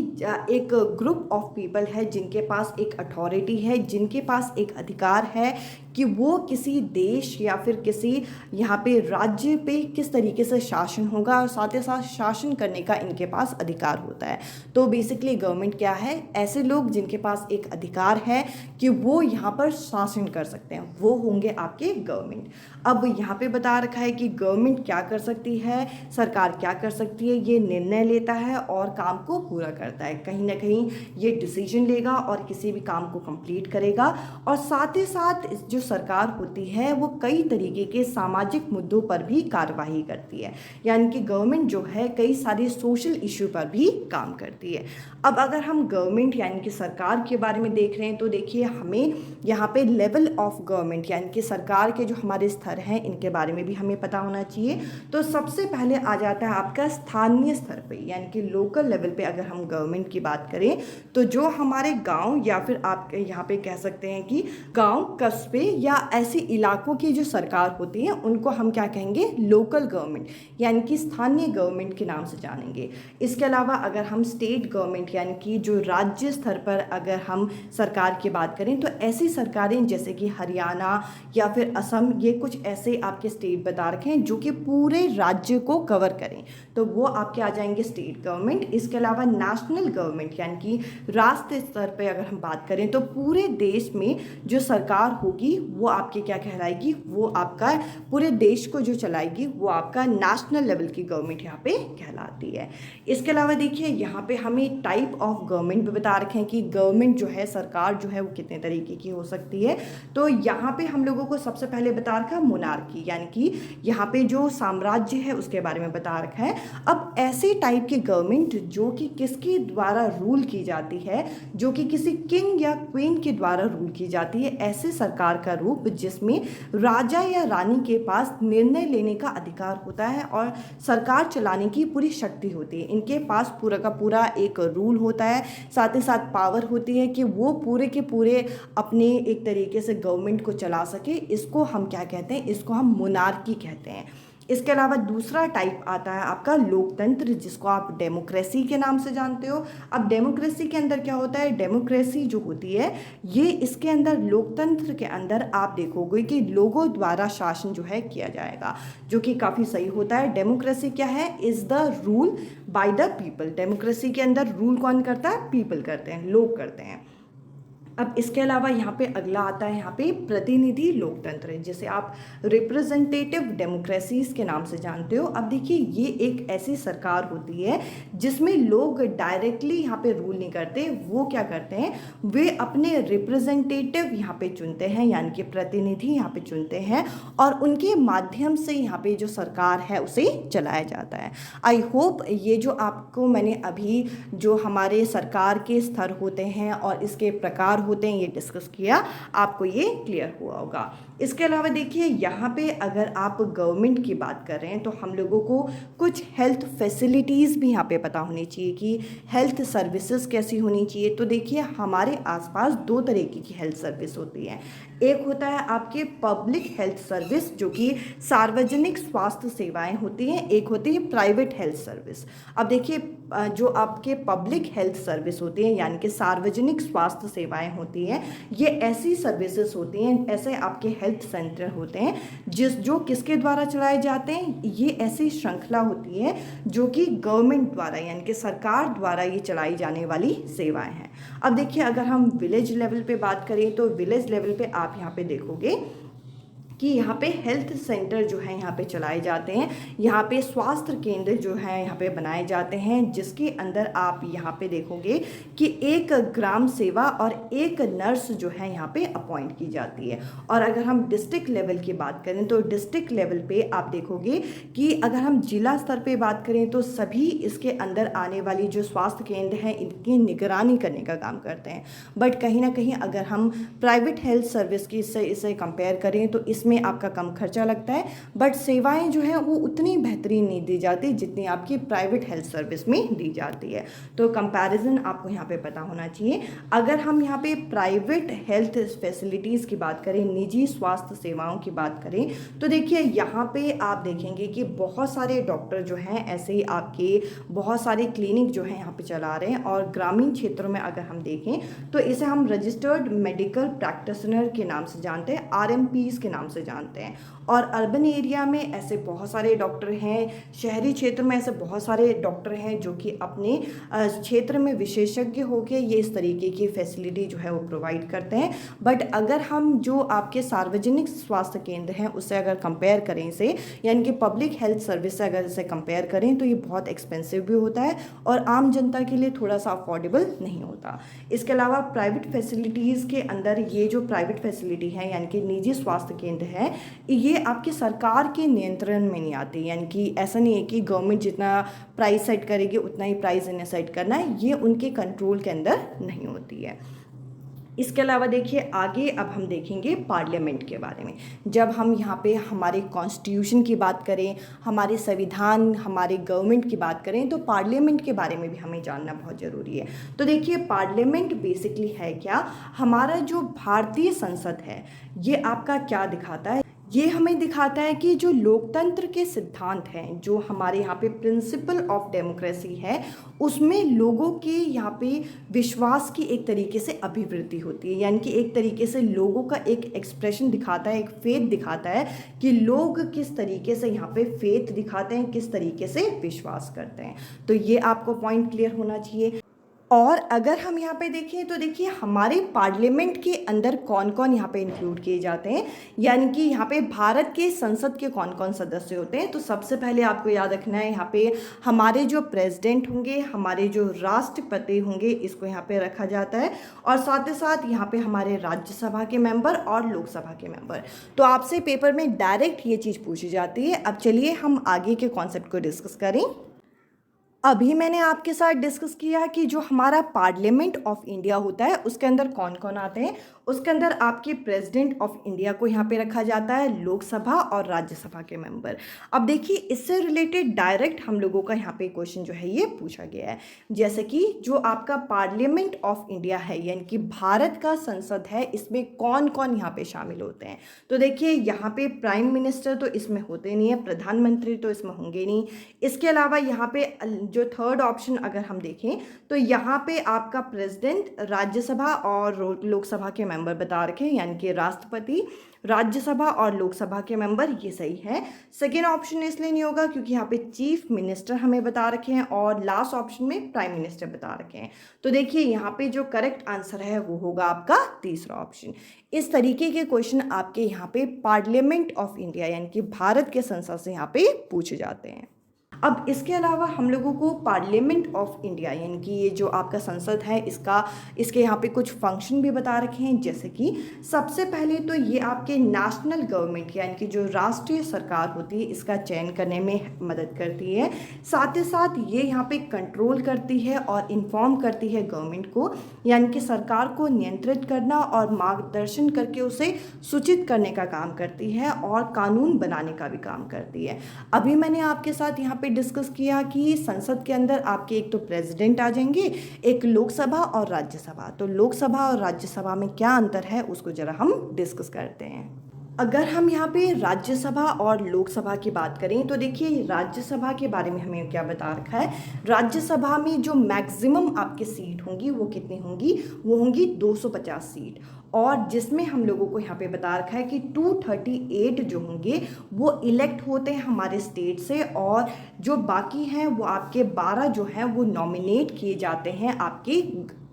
एक ग्रुप ऑफ पीपल है जिनके पास एक अथॉरिटी है, जिनके पास एक अधिकार है कि वो किसी देश या फिर किसी यहाँ पे राज्य पे किस तरीके से शासन होगा और साथ ही साथ शासन करने का इनके पास अधिकार होता है। तो बेसिकली गवर्नमेंट क्या है? ऐसे लोग जिनके पास एक अधिकार है कि वो यहाँ पर शासन कर सकते हैं, वो होंगे आपके गवर्नमेंट। अब यहाँ पे बता रखा है कि गवर्नमेंट क्या कर सकती है, सरकार क्या कर सकती है। ये निर्णय लेता है और काम को पूरा करता है। कहीं ना कहीं ये डिसीजन लेगा और किसी भी काम को कंप्लीट करेगा। और साथ ही साथ जो सरकार होती है वो कई तरीके के सामाजिक मुद्दों पर भी कार्यवाही करती है। यानी कि गवर्नमेंट जो है कई सारे सोशल इशू पर भी काम करती है। अब अगर हम गवर्नमेंट यानी कि सरकार के बारे में देख रहे हैं तो देखिए, हमें यहाँ पे लेवल ऑफ गवर्नमेंट यानी कि सरकार के जो हमारे स्तर हैं इनके बारे में भी हमें पता होना चाहिए। तो सबसे पहले आ जाता है आपका स्थानीय स्तर पे, यानी कि लोकल लेवल पे अगर हम गवर्नमेंट की बात करें तो जो हमारे गांव या फिर आप यहाँ पे कह सकते हैं कि गांव, कस्बे या ऐसे इलाकों की जो सरकार होती है उनको हम क्या कहेंगे? लोकल गवर्नमेंट यानी कि स्थानीय गवर्नमेंट के नाम से जानेंगे। इसके अलावा अगर हम स्टेट गवर्नमेंट यानी कि जो राज्य स्तर पर अगर हम सरकार की बात करें तो ऐसी सरकारें जैसे कि हरियाणा या फिर असम, ये कुछ ऐसे आपके स्टेट बता रखे हैं जो कि पूरे राज्य को कवर करें, तो वो आपके आ जाएंगे स्टेट गवर्नमेंट। इसके अलावा नेशनल गवर्नमेंट यानी कि राष्ट्रीय स्तर पर अगर हम बात करें तो पूरे देश में जो सरकार होगी वो आपके क्या कहलाएगी? वो आपका पूरे देश को जो चलाएगी वो आपका नेशनल लेवल की गवर्नमेंट यहाँ पे कहलाती है। इसके अलावा देखिए, यहाँ पे हमें टाइप ऑफ गवर्नमेंट भी बता रखे हैं कि गवर्नमेंट जो है, सरकार जो है वो कितने तरीके की हो सकती है। तो यहाँ पे हम लोगों को सबसे पहले बता रखा है मोनार्की, यानी कि यहाँ पे जो साम्राज्य है उसके बारे में बता रखा है। अब ऐसे टाइप की गवर्नमेंट जो कि किसके द्वारा रूल की जाती है, जो कि किसी किंग या क्वीन के द्वारा रूल की जाती है, ऐसे सरकार का का रूप जिसमें राजा या रानी के पास निर्णय लेने का अधिकार होता है और सरकार चलाने की पूरी शक्ति होती है। इनके पास पूरा का पूरा एक रूल होता है, साथ ही साथ पावर होती है कि वो पूरे के पूरे अपने एक तरीके से गवर्नमेंट को चला सके। इसको हम क्या कहते हैं, इसको हम मोनार्की कहते हैं। इसके अलावा दूसरा टाइप आता है आपका लोकतंत्र, जिसको आप डेमोक्रेसी के नाम से जानते हो। अब डेमोक्रेसी के अंदर क्या होता है, डेमोक्रेसी जो होती है ये इसके अंदर लोकतंत्र के अंदर आप देखोगे कि लोगों द्वारा शासन जो है किया जाएगा, जो कि काफ़ी सही होता है। डेमोक्रेसी क्या है, is the rule by the people. Democracy के अंदर रूल कौन करता है, पीपल करते हैं, लोग करते हैं। अब इसके अलावा यहाँ पे अगला आता है यहाँ पे प्रतिनिधि लोकतंत्र, जिसे आप रिप्रेजेंटेटिव डेमोक्रेसीज के नाम से जानते हो। अब देखिए ये एक ऐसी सरकार होती है जिसमें लोग डायरेक्टली यहाँ पे रूल नहीं करते, वो क्या करते हैं, वे अपने रिप्रेजेंटेटिव यहाँ पे चुनते हैं, यानी कि प्रतिनिधि यहाँ पे चुनते हैं और उनके माध्यम से यहाँ पे जो सरकार है उसे चलाया जाता है। आई होप ये जो आपको मैंने अभी जो हमारे सरकार के स्तर होते हैं और इसके प्रकार होते हैं ये डिस्कस किया, आपको ये क्लियर हुआ होगा। इसके अलावा देखिए यहाँ पे अगर आप गवर्नमेंट की बात कर रहे हैं तो हम लोगों को कुछ हेल्थ फैसिलिटीज़ भी यहाँ पे पता होनी चाहिए कि हेल्थ सर्विसेज कैसी होनी चाहिए। तो देखिए हमारे आसपास दो तरीके की हेल्थ सर्विस होती है। एक होता है आपके पब्लिक हेल्थ सर्विस जो कि सार्वजनिक स्वास्थ्य सेवाएं होती हैं, एक होती है प्राइवेट हेल्थ सर्विस। अब देखिए जो आपके पब्लिक हेल्थ सर्विस होती हैं यानी कि सार्वजनिक स्वास्थ्य सेवाएं होती हैं, ये ऐसी सर्विसेज होती हैं, ऐसे आपके हेल्थ सेंटर होते हैं जो किसके द्वारा चलाए जाते हैं, ये ऐसी श्रृंखला होती है जो कि गवर्नमेंट द्वारा यानी कि सरकार द्वारा ये चलाई जाने वाली सेवाएं हैं। अब देखिए अगर हम विलेज लेवल पे बात करें तो विलेज लेवल पे आप यहाँ पे देखोगे कि यहाँ पे हेल्थ सेंटर जो है यहाँ पे चलाए जाते हैं, यहाँ पे स्वास्थ्य केंद्र जो है यहाँ पे बनाए जाते हैं, जिसके अंदर आप यहाँ पे देखोगे कि एक ग्राम सेवा और एक नर्स जो है यहाँ पे अपॉइंट की जाती है। और अगर हम डिस्ट्रिक्ट लेवल की बात करें तो डिस्ट्रिक्ट लेवल पे आप देखोगे कि अगर हम जिला स्तर पे बात करें तो सभी इसके अंदर आने वाली जो स्वास्थ्य केंद्र हैं इनकी निगरानी करने का काम करते हैं। बट कहीं ना कहीं अगर हम प्राइवेट हेल्थ सर्विस की इसे कंपेयर करें तो इसमें आपका कम खर्चा लगता है, बट सेवाएं जो है वो उतनी बेहतरीन नहीं दी जाती जितनी आपकी प्राइवेट हेल्थ सर्विस में दी जाती है। तो कंपैरिजन आपको यहाँ पे पता होना चाहिए। अगर हम यहाँ पे प्राइवेट हेल्थ फैसिलिटीज़ की बात करें, निजी स्वास्थ्य सेवाओं की बात करें, तो देखिए यहाँ पे आप देखेंगे कि बहुत सारे डॉक्टर जो हैं ऐसे ही आपके बहुत सारे क्लिनिक जो है यहाँ पे चला रहे हैं। और ग्रामीण क्षेत्रों में अगर हम देखें तो इसे हम रजिस्टर्ड मेडिकल प्रैक्टिशनर के नाम से जानते हैं, RMPs के नाम से जानते हैं। और अर्बन एरिया में ऐसे बहुत सारे डॉक्टर हैं, शहरी क्षेत्र में ऐसे बहुत सारे डॉक्टर हैं जो कि अपने क्षेत्र में विशेषज्ञ होकर ये इस तरीके की फैसिलिटी जो है वो प्रोवाइड करते हैं। बट अगर हम जो आपके सार्वजनिक स्वास्थ्य केंद्र हैं उससे अगर कंपेयर करें इसे, यानी कि पब्लिक हेल्थ सर्विस से अगर इसे कंपेयर करें तो ये बहुत एक्सपेंसिव भी होता है और आम जनता के लिए थोड़ा सा अफोर्डेबल नहीं होता। इसके अलावा प्राइवेट फैसिलिटीज़ के अंदर ये जो प्राइवेट फैसिलिटी है यानी कि निजी स्वास्थ्य केंद्र है, ये आपके सरकार के नियंत्रण में नहीं आती। यानी कि ऐसा नहीं है कि गवर्नमेंट जितना प्राइस सेट करेगी उतना ही प्राइस इन्हें सेट करना है, ये उनके कंट्रोल के अंदर नहीं होती है। इसके अलावा देखिए आगे अब हम देखेंगे पार्लियामेंट के बारे में। जब हम यहाँ पे हमारे कॉन्स्टिट्यूशन की बात करें, हमारे संविधान, हमारे गवर्नमेंट की बात करें तो पार्लियामेंट के बारे में भी हमें जानना बहुत ज़रूरी है। तो देखिए पार्लियामेंट बेसिकली है क्या, हमारा जो भारतीय संसद है ये आपका क्या दिखाता है, ये हमें दिखाता है कि जो लोकतंत्र के सिद्धांत हैं, जो हमारे यहाँ पे प्रिंसिपल ऑफ डेमोक्रेसी है, उसमें लोगों के यहाँ पे विश्वास की एक तरीके से अभिवृद्धि होती है। यानी कि एक तरीके से लोगों का एक एक्सप्रेशन दिखाता है, एक फेथ दिखाता है कि लोग किस तरीके से यहाँ पे फेथ दिखाते हैं, किस तरीके से विश्वास करते हैं। तो ये आपको पॉइंट क्लियर होना चाहिए। और अगर हम यहाँ पे देखें तो देखिए हमारे पार्लियामेंट के अंदर कौन कौन यहाँ पे इंक्लूड किए जाते हैं, यानी कि यहाँ पे भारत के संसद के कौन कौन सदस्य होते हैं। तो सबसे पहले आपको याद रखना है यहाँ पे हमारे जो प्रेसिडेंट होंगे, हमारे जो राष्ट्रपति होंगे, इसको यहाँ पे रखा जाता है। और साथ ही साथ यहाँ पे हमारे राज्यसभा के मेंबर और लोकसभा के मेंबर। तो आपसे पेपर में डायरेक्ट ये चीज़ पूछी जाती है। अब चलिए हम आगे के कॉन्सेप्ट को डिस्कस करें। अभी मैंने आपके साथ डिस्कस किया कि जो हमारा पार्लियामेंट ऑफ इंडिया होता है उसके अंदर कौन कौन आते हैं, उसके अंदर आपके प्रेसिडेंट ऑफ इंडिया को यहाँ पे रखा जाता है, लोकसभा और राज्यसभा के मेंबर। अब देखिए इससे रिलेटेड डायरेक्ट हम लोगों का यहाँ पे क्वेश्चन जो है ये पूछा गया है, जैसे कि जो आपका पार्लियामेंट ऑफ इंडिया है यानी कि भारत का संसद है, इसमें कौन कौन यहाँ पे शामिल होते हैं। तो देखिए यहाँ पे प्राइम मिनिस्टर तो इसमें होते नहीं है, प्रधानमंत्री तो इसमें होंगे नहीं। इसके अलावा यहाँ पे जो थर्ड ऑप्शन अगर हम देखें तो यहाँ पे आपका प्रेसिडेंट, राज्यसभा और लोकसभा के मेंबर बता रखे हैं, यानी कि राष्ट्रपति, राज्यसभा और लोकसभा के मेंबर, ये सही है। सेकेंड ऑप्शन इसलिए नहीं होगा क्योंकि यहाँ पे चीफ मिनिस्टर हमें बता रखे हैं और लास्ट ऑप्शन में प्राइम मिनिस्टर बता रखे हैं। तो देखिए यहाँ पे जो करेक्ट आंसर है वो होगा आपका तीसरा ऑप्शन। इस तरीके के क्वेश्चन आपके यहाँ पे पार्लियामेंट ऑफ इंडिया यानी कि भारत के संसद से यहाँ पे पूछे जाते हैं। अब इसके अलावा हम लोगों को पार्लियामेंट ऑफ इंडिया यानी कि ये जो आपका संसद है इसके यहाँ पे कुछ फंक्शन भी बता रखे हैं, जैसे कि सबसे पहले तो ये आपके नेशनल गवर्नमेंट यानी कि जो राष्ट्रीय सरकार होती है इसका चयन करने में मदद करती है। साथ ही साथ ये यहाँ पे कंट्रोल करती है और इन्फॉर्म करती है गवर्नमेंट को, यानी कि सरकार को नियंत्रित करना और मार्गदर्शन करके उसे सूचित करने का काम करती है और कानून बनाने का भी काम करती है। अभी मैंने आपके साथ यहाँ पे डिस्कस किया कि संसद के अंदर आपके एक तो प्रेसिडेंट आ जाएंगे, एक लोकसभा और राज्यसभा। तो लोकसभा और राज्यसभा में क्या अंतर है उसको जरा हम डिस्कस करते हैं। अगर हम यहाँ पे राज्यसभा और लोकसभा की बात करें तो देखिए राज्यसभा के बारे में हमें क्या बता रखा है। राज्यसभा में जो मैक्सिमम आपके सीट होंगी वो कितनी होंगी, वो होंगी 250 सीट, और जिसमें हम लोगों को यहाँ पे बता रखा है कि 238 जो होंगे वो इलेक्ट होते हैं हमारे स्टेट से, और जो बाकी हैं वो आपके 12 जो हैं वो नॉमिनेट किए जाते हैं आपके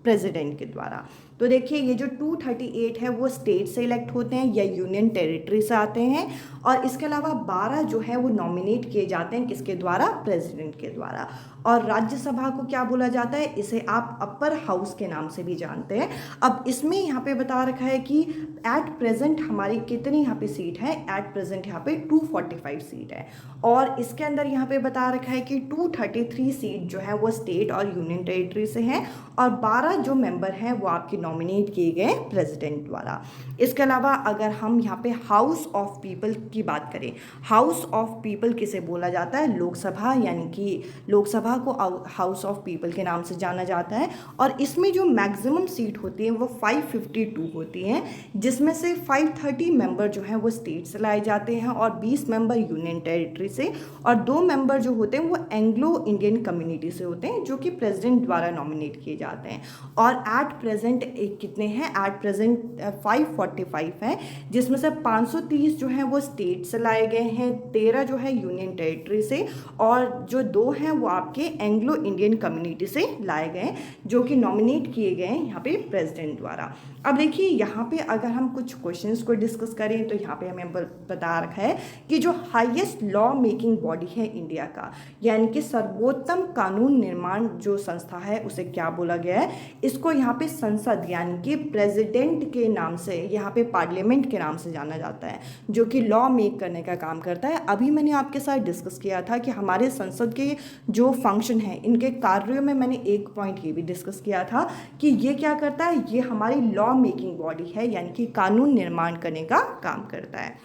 प्रेसिडेंट के द्वारा। तो देखिए ये जो 238 है वो स्टेट से इलेक्ट होते हैं या यूनियन टेरिटरी से आते हैं, और इसके अलावा 12 जो है वो नॉमिनेट किए जाते हैं किसके द्वारा, प्रेसिडेंट के द्वारा। और राज्यसभा को क्या बोला जाता है, इसे आप अपर हाउस के नाम से भी जानते हैं। अब इसमें यहाँ पे बता रखा है कि एट प्रेजेंट हमारी कितनी यहाँ पे सीट है, एट प्रेजेंट यहाँ पे 245 सीट है, और इसके अंदर यहाँ पे बता रखा है कि 233 सीट जो है वो स्टेट और यूनियन टेरिटरी से हैं, और 12 जो मेंबर हैं वो आपके नॉमिनेट किए गए प्रेसिडेंट द्वारा। इसके अलावा अगर हम यहाँ पे हाउस ऑफ पीपल की बात करें, हाउस ऑफ पीपल किसे बोला जाता है, लोकसभा, यानी कि लोकसभा को हाउस ऑफ पीपल के नाम से जाना जाता है। और इसमें जो मैक्सिमम सीट होती है वो 552 होती हैं, जिसमें से 530 मेंबर जो हैं वो स्टेट से लाए जाते हैं और 20 मेंबर यूनियन टेरिटरी से, और 2 मेंबर जो होते हैं वो एंग्लो इंडियन कम्युनिटी से होते हैं जो कि प्रेसिडेंट द्वारा नॉमिनेट किए जाते हैं। और एट प्रेजेंट कितने हैं, एट प्रेजेंट 545 हैं, जिसमें से 530 जो हैं वो स्टेट से लाए गए हैं, 13 जो है यूनियन टेरिटरी से, और जो 2 हैं वो आपके एंग्लो इंडियन कम्युनिटी से लाए गए जो कि नॉमिनेट किए गए हैं यहाँ पे प्रेसिडेंट द्वारा। अब देखिए यहाँ पे अगर हम कुछ क्वेश्चंस को डिस्कस करें तो यहाँ पे हमें बता रखा है कि जो हाईएस्ट लॉ मेकिंग बॉडी है इंडिया का, यानी कि सर्वोत्तम कानून निर्माण जो संस्था है उसे क्या बोला गया है, इसको यहाँ पे संसद यानी कि प्रेसिडेंट के नाम से, यहाँ पे पार्लियामेंट के नाम से जाना जाता है, जो कि लॉ मेक करने का काम करता है। अभी मैंने आपके साथ डिस्कस किया था कि हमारे संसद के जो फंक्शन है, इनके कार्यों में मैंने एक पॉइंट ये भी डिस्कस किया था कि ये क्या करता है, ये हमारी लॉ मेकिंग बॉडी है, यानी कि कानून निर्माण करने का काम करता है।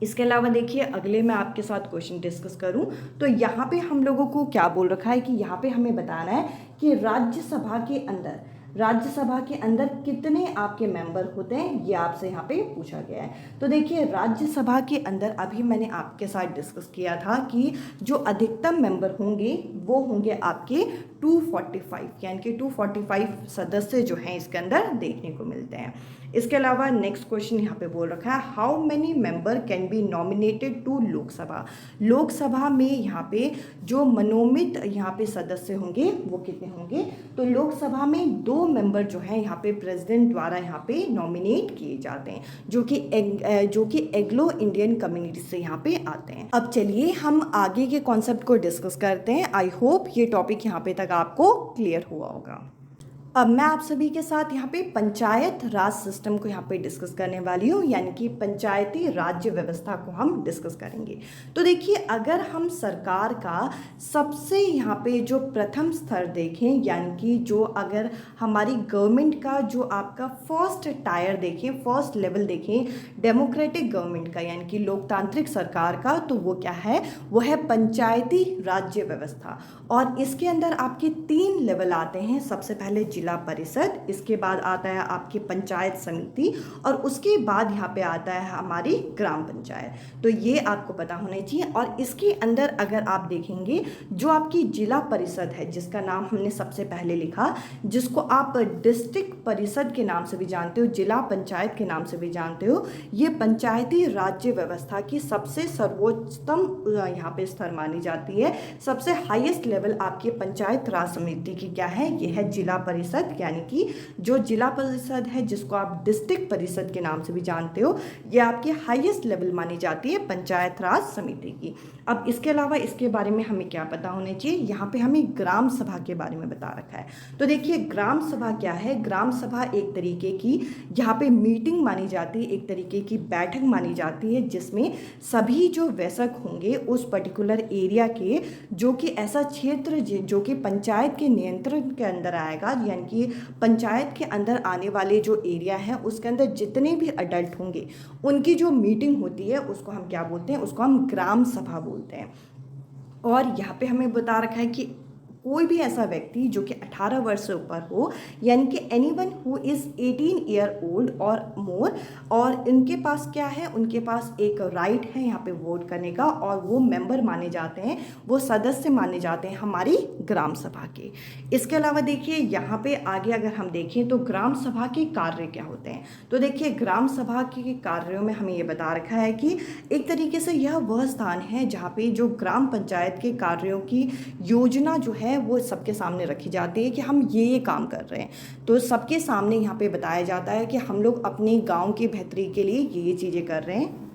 इसके अलावा देखिए अगले मैं आपके साथ क्वेश्चन डिस्कस करूं तो यहाँ पे हम लोगों को क्या बोल रखा है कि यहाँ पे हमें बताना है कि राज्यसभा के अंदर कितने आपके मेंबर होते हैं, ये आपसे यहाँ पे पूछा गया है। तो देखिए राज्यसभा के अंदर अभी मैंने आपके साथ डिस्कस किया था कि जो अधिकतम मेंबर होंगे वो होंगे आपके 245, यानी कि 245 सदस्य जो हैं इसके अंदर देखने को मिलते हैं। इसके अलावा नेक्स्ट क्वेश्चन यहाँ पे बोल रखा है, how many member can be nominated to Lok Sabha. Lok Sabha में यहाँ पे जो मनोमित यहाँ पे सदस्य होंगे वो कितने होंगे, तो लोकसभा में 2 मेंबर जो हैं यहाँ पे प्रेसिडेंट द्वारा यहाँ पे नॉमिनेट किए जाते हैं, जो कि एंग्लो इंडियन कम्युनिटी से यहाँ पे आते हैं। अब चलिए हम आगे के कॉन्सेप्ट को डिस्कस करते हैं। आई होप ये टॉपिक यहाँ पे तक आपको क्लियर हुआ होगा। अब मैं आप सभी के साथ यहाँ पे पंचायत राज सिस्टम को यहाँ पे डिस्कस करने वाली हूँ, यानी कि पंचायती राज्य व्यवस्था को हम डिस्कस करेंगे। तो देखिए, अगर हम सरकार का सबसे यहाँ पे जो प्रथम स्तर देखें, यानी कि जो अगर हमारी गवर्नमेंट का जो आपका फर्स्ट टायर देखें, फर्स्ट लेवल देखें डेमोक्रेटिक गवर्नमेंट का, यानी कि लोकतांत्रिक सरकार का, तो वो क्या है, वो है पंचायती राज्य व्यवस्था। और इसके अंदर आपके 3 लेवल आते हैं। सबसे पहले जिला परिषद, इसके बाद आता है आपकी पंचायत समिति, और उसके बाद यहाँ पे आता है हमारी ग्राम पंचायत। तो ये आपको पता होना चाहिए। और इसके अंदर अगर आप देखेंगे, जो आपकी जिला परिषद है, जिसका नाम हमने सबसे पहले लिखा, जिसको आप डिस्ट्रिक्ट परिषद के नाम से भी जानते हो, जिला पंचायत के नाम से भी जानते हो, ये पंचायती राज्य व्यवस्था की सबसे सर्वोच्चतम यहाँ पे स्तर मानी जाती है। सबसे हाईएस्ट लेवल आपकी पंचायत राज समिति की क्या है, ये है जिला परिषद, यानी कि जो जिला परिषद है, जिसको आप डिस्ट्रिक्ट परिषद के नाम से भी जानते हो, ये आपकी हाईएस्ट लेवल मानी जाती है पंचायत राज समिति की। अब इसके अलावा इसके बारे में हमें क्या पता होना चाहिए, यहाँ पे हमें ग्राम सभा के बारे में बता रखा है। तो देखिए, ग्राम सभा क्या है, ग्राम सभा एक तरीके की यहाँ पे मीटिंग मानी जाती है, एक तरीके की बैठक मानी जाती है, जिसमें सभी जो वयस्क होंगे उस पर्टिकुलर एरिया के, जो कि ऐसा क्षेत्र जो कि पंचायत के नियंत्रण के अंदर आएगा, यानी कि पंचायत के अंदर आने वाले जो एरिया है उसके अंदर जितने भी अडल्ट होंगे, उनकी जो मीटिंग होती है उसको हम क्या बोलते हैं, उसको हम ग्राम सभा बोलते हैं। और यहाँ पे हमें बता रखा है कि कोई भी ऐसा व्यक्ति जो कि 18 वर्ष से ऊपर हो, यानी कि anyone who is 18 year old और मोर, और इनके पास क्या है, उनके पास एक राइट है यहाँ पे वोट करने का, और वो मेंबर माने जाते हैं, वो सदस्य माने जाते हैं हमारी ग्राम सभा के। इसके अलावा देखिए, यहाँ पे आगे अगर हम देखें तो ग्राम सभा के कार्य क्या होते हैं। तो देखिए, ग्राम सभा के कार्यों में हमें ये बता रखा है कि एक तरीके से यह वह स्थान है जहाँ पे जो ग्राम पंचायत के कार्यों की योजना जो है वो सबके सामने रखी जाती है कि हम ये काम कर रहे हैं। तो सबके सामने यहाँ पे बताया जाता है कि हम लोग अपने गांव की बेहतरी के लिए ये चीज़ें कर रहे हैं।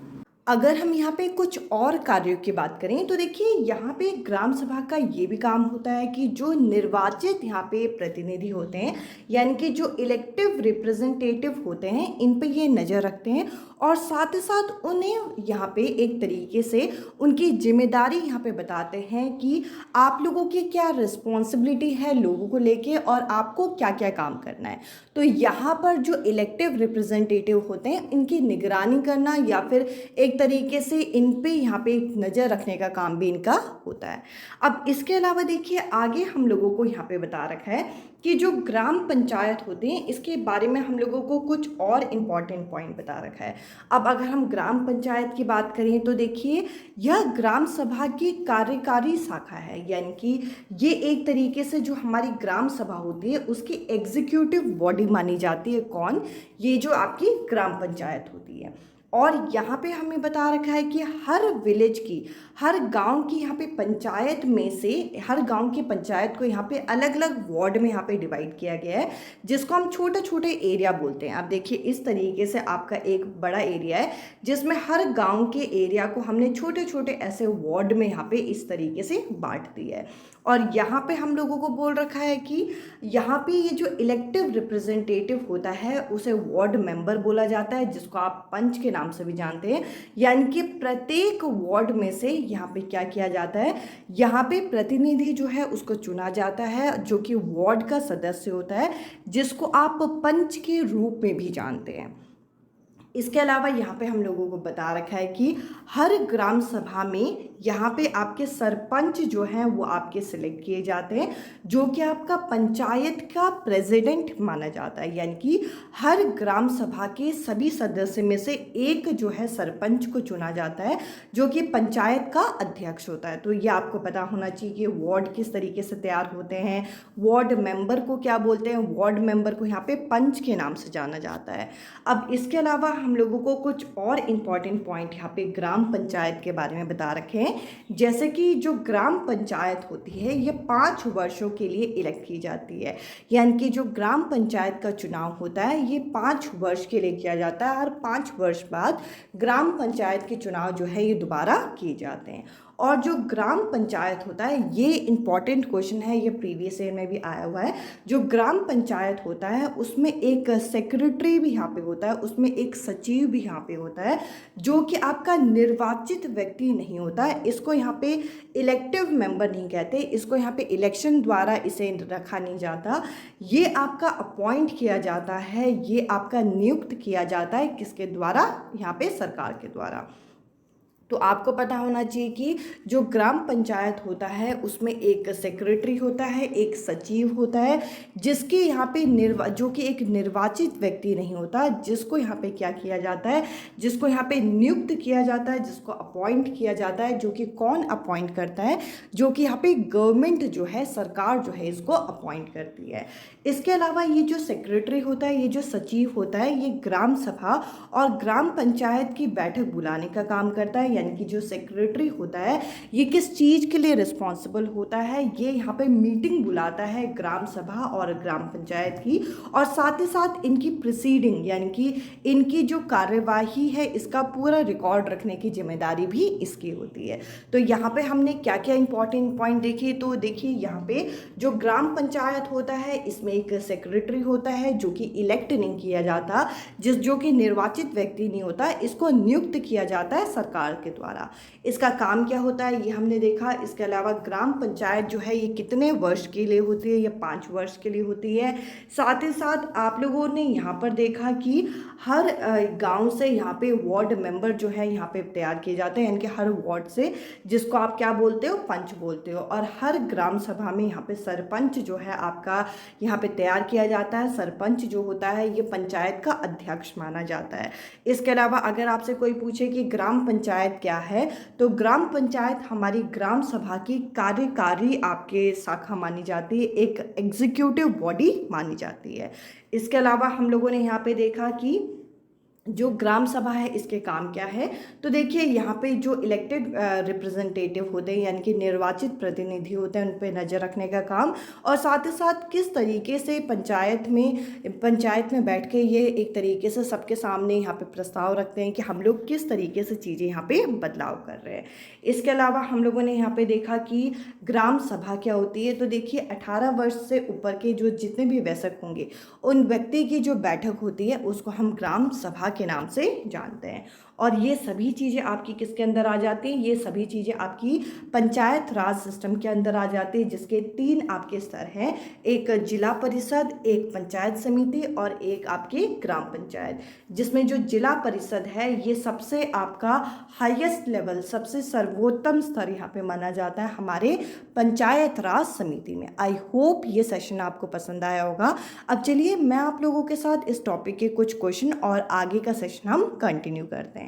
अगर हम यहाँ पे कुछ और कार्यों की बात करें तो देखिए, यहाँ पे ग्राम सभा का ये भी काम होता है कि जो निर्वाचित यहाँ पे प्रतिनिधि होते हैं, यानी कि जो इलेक्टिव रिप्रेजेंटेटिव होते हैं, इन पे ये नज़र रखते हैं, और साथ ही साथ उन्हें यहाँ पे एक तरीके से उनकी जिम्मेदारी यहाँ पे बताते हैं कि आप लोगों की क्या रिस्पॉन्सिबिलिटी है लोगों को लेके, और आपको क्या क्या काम करना है। तो यहाँ पर जो इलेक्टिव रिप्रेजेंटेटिव होते हैं, इनकी निगरानी करना या फिर एक तरीके से इन पे यहाँ पे एक नज़र रखने का काम भी इनका होता है। अब इसके अलावा देखिए, आगे हम लोगों को यहाँ पे बता रखा है कि जो ग्राम पंचायत होते हैं, इसके बारे में हम लोगों को कुछ और इम्पॉर्टेंट पॉइंट बता रखा है। अब अगर हम ग्राम पंचायत की बात करें तो देखिए, यह ग्राम सभा की कार्यकारी शाखा है, यानी कि ये एक तरीके से जो हमारी ग्राम सभा होती है उसकी एग्जीक्यूटिव बॉडी मानी जाती है। कौन? ये जो आपकी ग्राम पंचायत होती है। और यहाँ पे हमें बता रखा है कि हर विलेज की, हर गांव की यहाँ पे पंचायत में से, हर गांव की पंचायत को यहाँ पे अलग अलग वार्ड में यहाँ पे डिवाइड किया गया है, जिसको हम छोटे छोटे एरिया बोलते हैं। आप देखिए, इस तरीके से आपका एक बड़ा एरिया है जिसमें हर गांव के एरिया को हमने छोटे छोटे ऐसे वार्ड में यहाँ पे इस तरीके से बांट दिया है। और यहाँ पे हम लोगों को बोल रखा है कि यहाँ पे ये जो इलेक्टिव रिप्रेजेंटेटिव होता है उसे वार्ड मेंबर बोला जाता है, जिसको आप पंच के नाम से भी जानते हैं। यानी कि प्रत्येक वार्ड में से यहाँ पे क्या किया जाता है, यहाँ पे प्रतिनिधि जो है उसको चुना जाता है, जो कि वार्ड का सदस्य होता है, जिसको आप पंच के रूप में भी जानते हैं। इसके अलावा यहाँ पे हम लोगों को बता रखा है कि हर ग्राम सभा में यहाँ पे आपके सरपंच जो हैं वो आपके सिलेक्ट किए जाते हैं, जो कि आपका पंचायत का प्रेसिडेंट माना जाता है। यानी कि हर ग्राम सभा के सभी सदस्य में से एक जो है सरपंच को चुना जाता है, जो कि पंचायत का अध्यक्ष होता है। तो ये आपको पता होना चाहिए कि वार्ड किस तरीके से तैयार होते हैं, वार्ड मेंबर को क्या बोलते हैं, वार्ड मेंबर को यहाँ पे पंच के नाम से जाना जाता है। अब इसके अलावा हम लोगों को कुछ और इम्पॉर्टेंट पॉइंट यहाँ पे ग्राम पंचायत के बारे में बता रखे हैं। जैसे कि जो ग्राम पंचायत होती है ये 5 वर्षों के लिए इलेक्ट की जाती है। यानी कि जो ग्राम पंचायत का चुनाव होता है ये 5 वर्ष के लिए किया जाता है, और 5 वर्ष बाद ग्राम पंचायत के चुनाव जो है ये दोबारा किए जाते हैं। और जो ग्राम पंचायत होता है, ये इंपॉर्टेंट क्वेश्चन है, ये प्रीवियस ईयर में भी आया हुआ है। जो ग्राम पंचायत होता है उसमें एक सेक्रेटरी भी यहाँ पे होता है, उसमें एक सचिव भी यहाँ पे होता है, जो कि आपका निर्वाचित व्यक्ति नहीं होता है। इसको यहाँ पे इलेक्टिव मेंबर नहीं कहते, इसको यहाँ पे इलेक्शन द्वारा इसे रखा नहीं जाता। ये आपका अपॉइंट किया जाता है, ये आपका नियुक्त किया जाता है, किसके द्वारा? यहाँ पे सरकार के द्वारा। तो आपको पता होना चाहिए कि जो ग्राम पंचायत होता है उसमें एक सेक्रेटरी होता है, एक सचिव होता है, जिसके यहाँ पे जो कि एक निर्वाचित व्यक्ति नहीं होता, जिसको यहाँ पे क्या किया जाता है, जिसको यहाँ पे नियुक्त किया जाता है, जिसको अपॉइंट किया जाता है। जो कि कौन अपॉइंट करता है? जो कि यहाँ पे गवर्नमेंट जो है, सरकार जो है, इसको अपॉइंट करती है। इसके अलावा ये जो सेक्रेटरी होता है, ये जो सचिव होता है, ये ग्राम सभा और ग्राम पंचायत की बैठक बुलाने का काम करता है। यानी कि जो सेक्रेटरी होता है ये किस चीज़ के लिए रिस्पॉन्सिबल होता है? ये यहाँ पे मीटिंग बुलाता है ग्राम सभा और ग्राम पंचायत की, और साथ ही साथ इनकी प्रोसीडिंग यानी कि इनकी जो कार्यवाही है इसका पूरा रिकॉर्ड रखने की जिम्मेदारी भी इसकी होती है। तो यहाँ पे हमने क्या क्या इंपॉर्टेंट पॉइंट देखे, तो देखिए यहाँ पे जो ग्राम पंचायत होता है इसमें एक सेक्रेटरी होता है जो कि इलेक्ट नहीं किया जाता, जो कि निर्वाचित व्यक्ति नहीं होता, इसको नियुक्त किया जाता है सरकार के द्वारा। इसका काम क्या होता है ये हमने देखा। इसके अलावा ग्राम पंचायत जो है ये कितने वर्ष के लिए होती है? ये 5 वर्ष के लिए होती है। साथ ही साथ आप लोगों ने यहाँ पर देखा कि हर गांव से यहाँ पे वार्ड मेंबर जो है यहाँ पे तैयार किए जाते हैं, यानी कि हर वार्ड से, जिसको आप क्या बोलते हो? पंच बोलते हो। और हर ग्राम सभा में यहाँ पे सरपंच जो है आपका यहाँ पे तैयार किया जाता है। सरपंच जो होता है ये पंचायत का अध्यक्ष माना जाता है। इसके अलावा अगर आपसे कोई पूछे कि ग्राम पंचायत क्या है, तो ग्राम पंचायत हमारी ग्राम सभा की कार्यकारी आपके शाखा मानी जाती है, एक एग्जीक्यूटिव बॉडी मानी जाती है। इसके अलावा हम लोगों ने यहाँ पे देखा कि जो ग्राम सभा है इसके काम क्या है। तो देखिए यहाँ पे जो इलेक्टेड रिप्रेजेंटेटिव होते हैं यानी कि निर्वाचित प्रतिनिधि होते हैं, उन पे नज़र रखने का काम, और साथ ही साथ किस तरीके से पंचायत में बैठ के ये एक तरीके से सबके सामने यहाँ पे प्रस्ताव रखते हैं कि हम लोग किस तरीके से चीज़ें यहाँ पे बदलाव कर रहे हैं। इसके अलावा हम लोगों ने यहाँ पे देखा कि ग्राम सभा क्या होती है। तो देखिए 18 वर्ष से ऊपर के जो जितने भी वयस्क होंगे उन व्यक्ति की जो बैठक होती है उसको हम ग्राम सभा के नाम से जानते हैं। और ये सभी चीज़ें आपकी किसके अंदर आ जाती हैं? ये सभी चीज़ें आपकी पंचायत राज सिस्टम के अंदर आ जाती है, जिसके 3 आपके स्तर हैं, एक जिला परिषद, एक पंचायत समिति और एक आपकी ग्राम पंचायत। जिसमें जो जिला परिषद है ये सबसे आपका हाईएस्ट लेवल, सबसे सर्वोत्तम स्तर यहाँ पे माना जाता है हमारे पंचायत राज समिति में। आई होप ये सेशन आपको पसंद आया होगा। अब चलिए मैं आप लोगों के साथ इस टॉपिक के कुछ क्वेश्चन और आगे का सेशन हम कंटिन्यू करते हैं।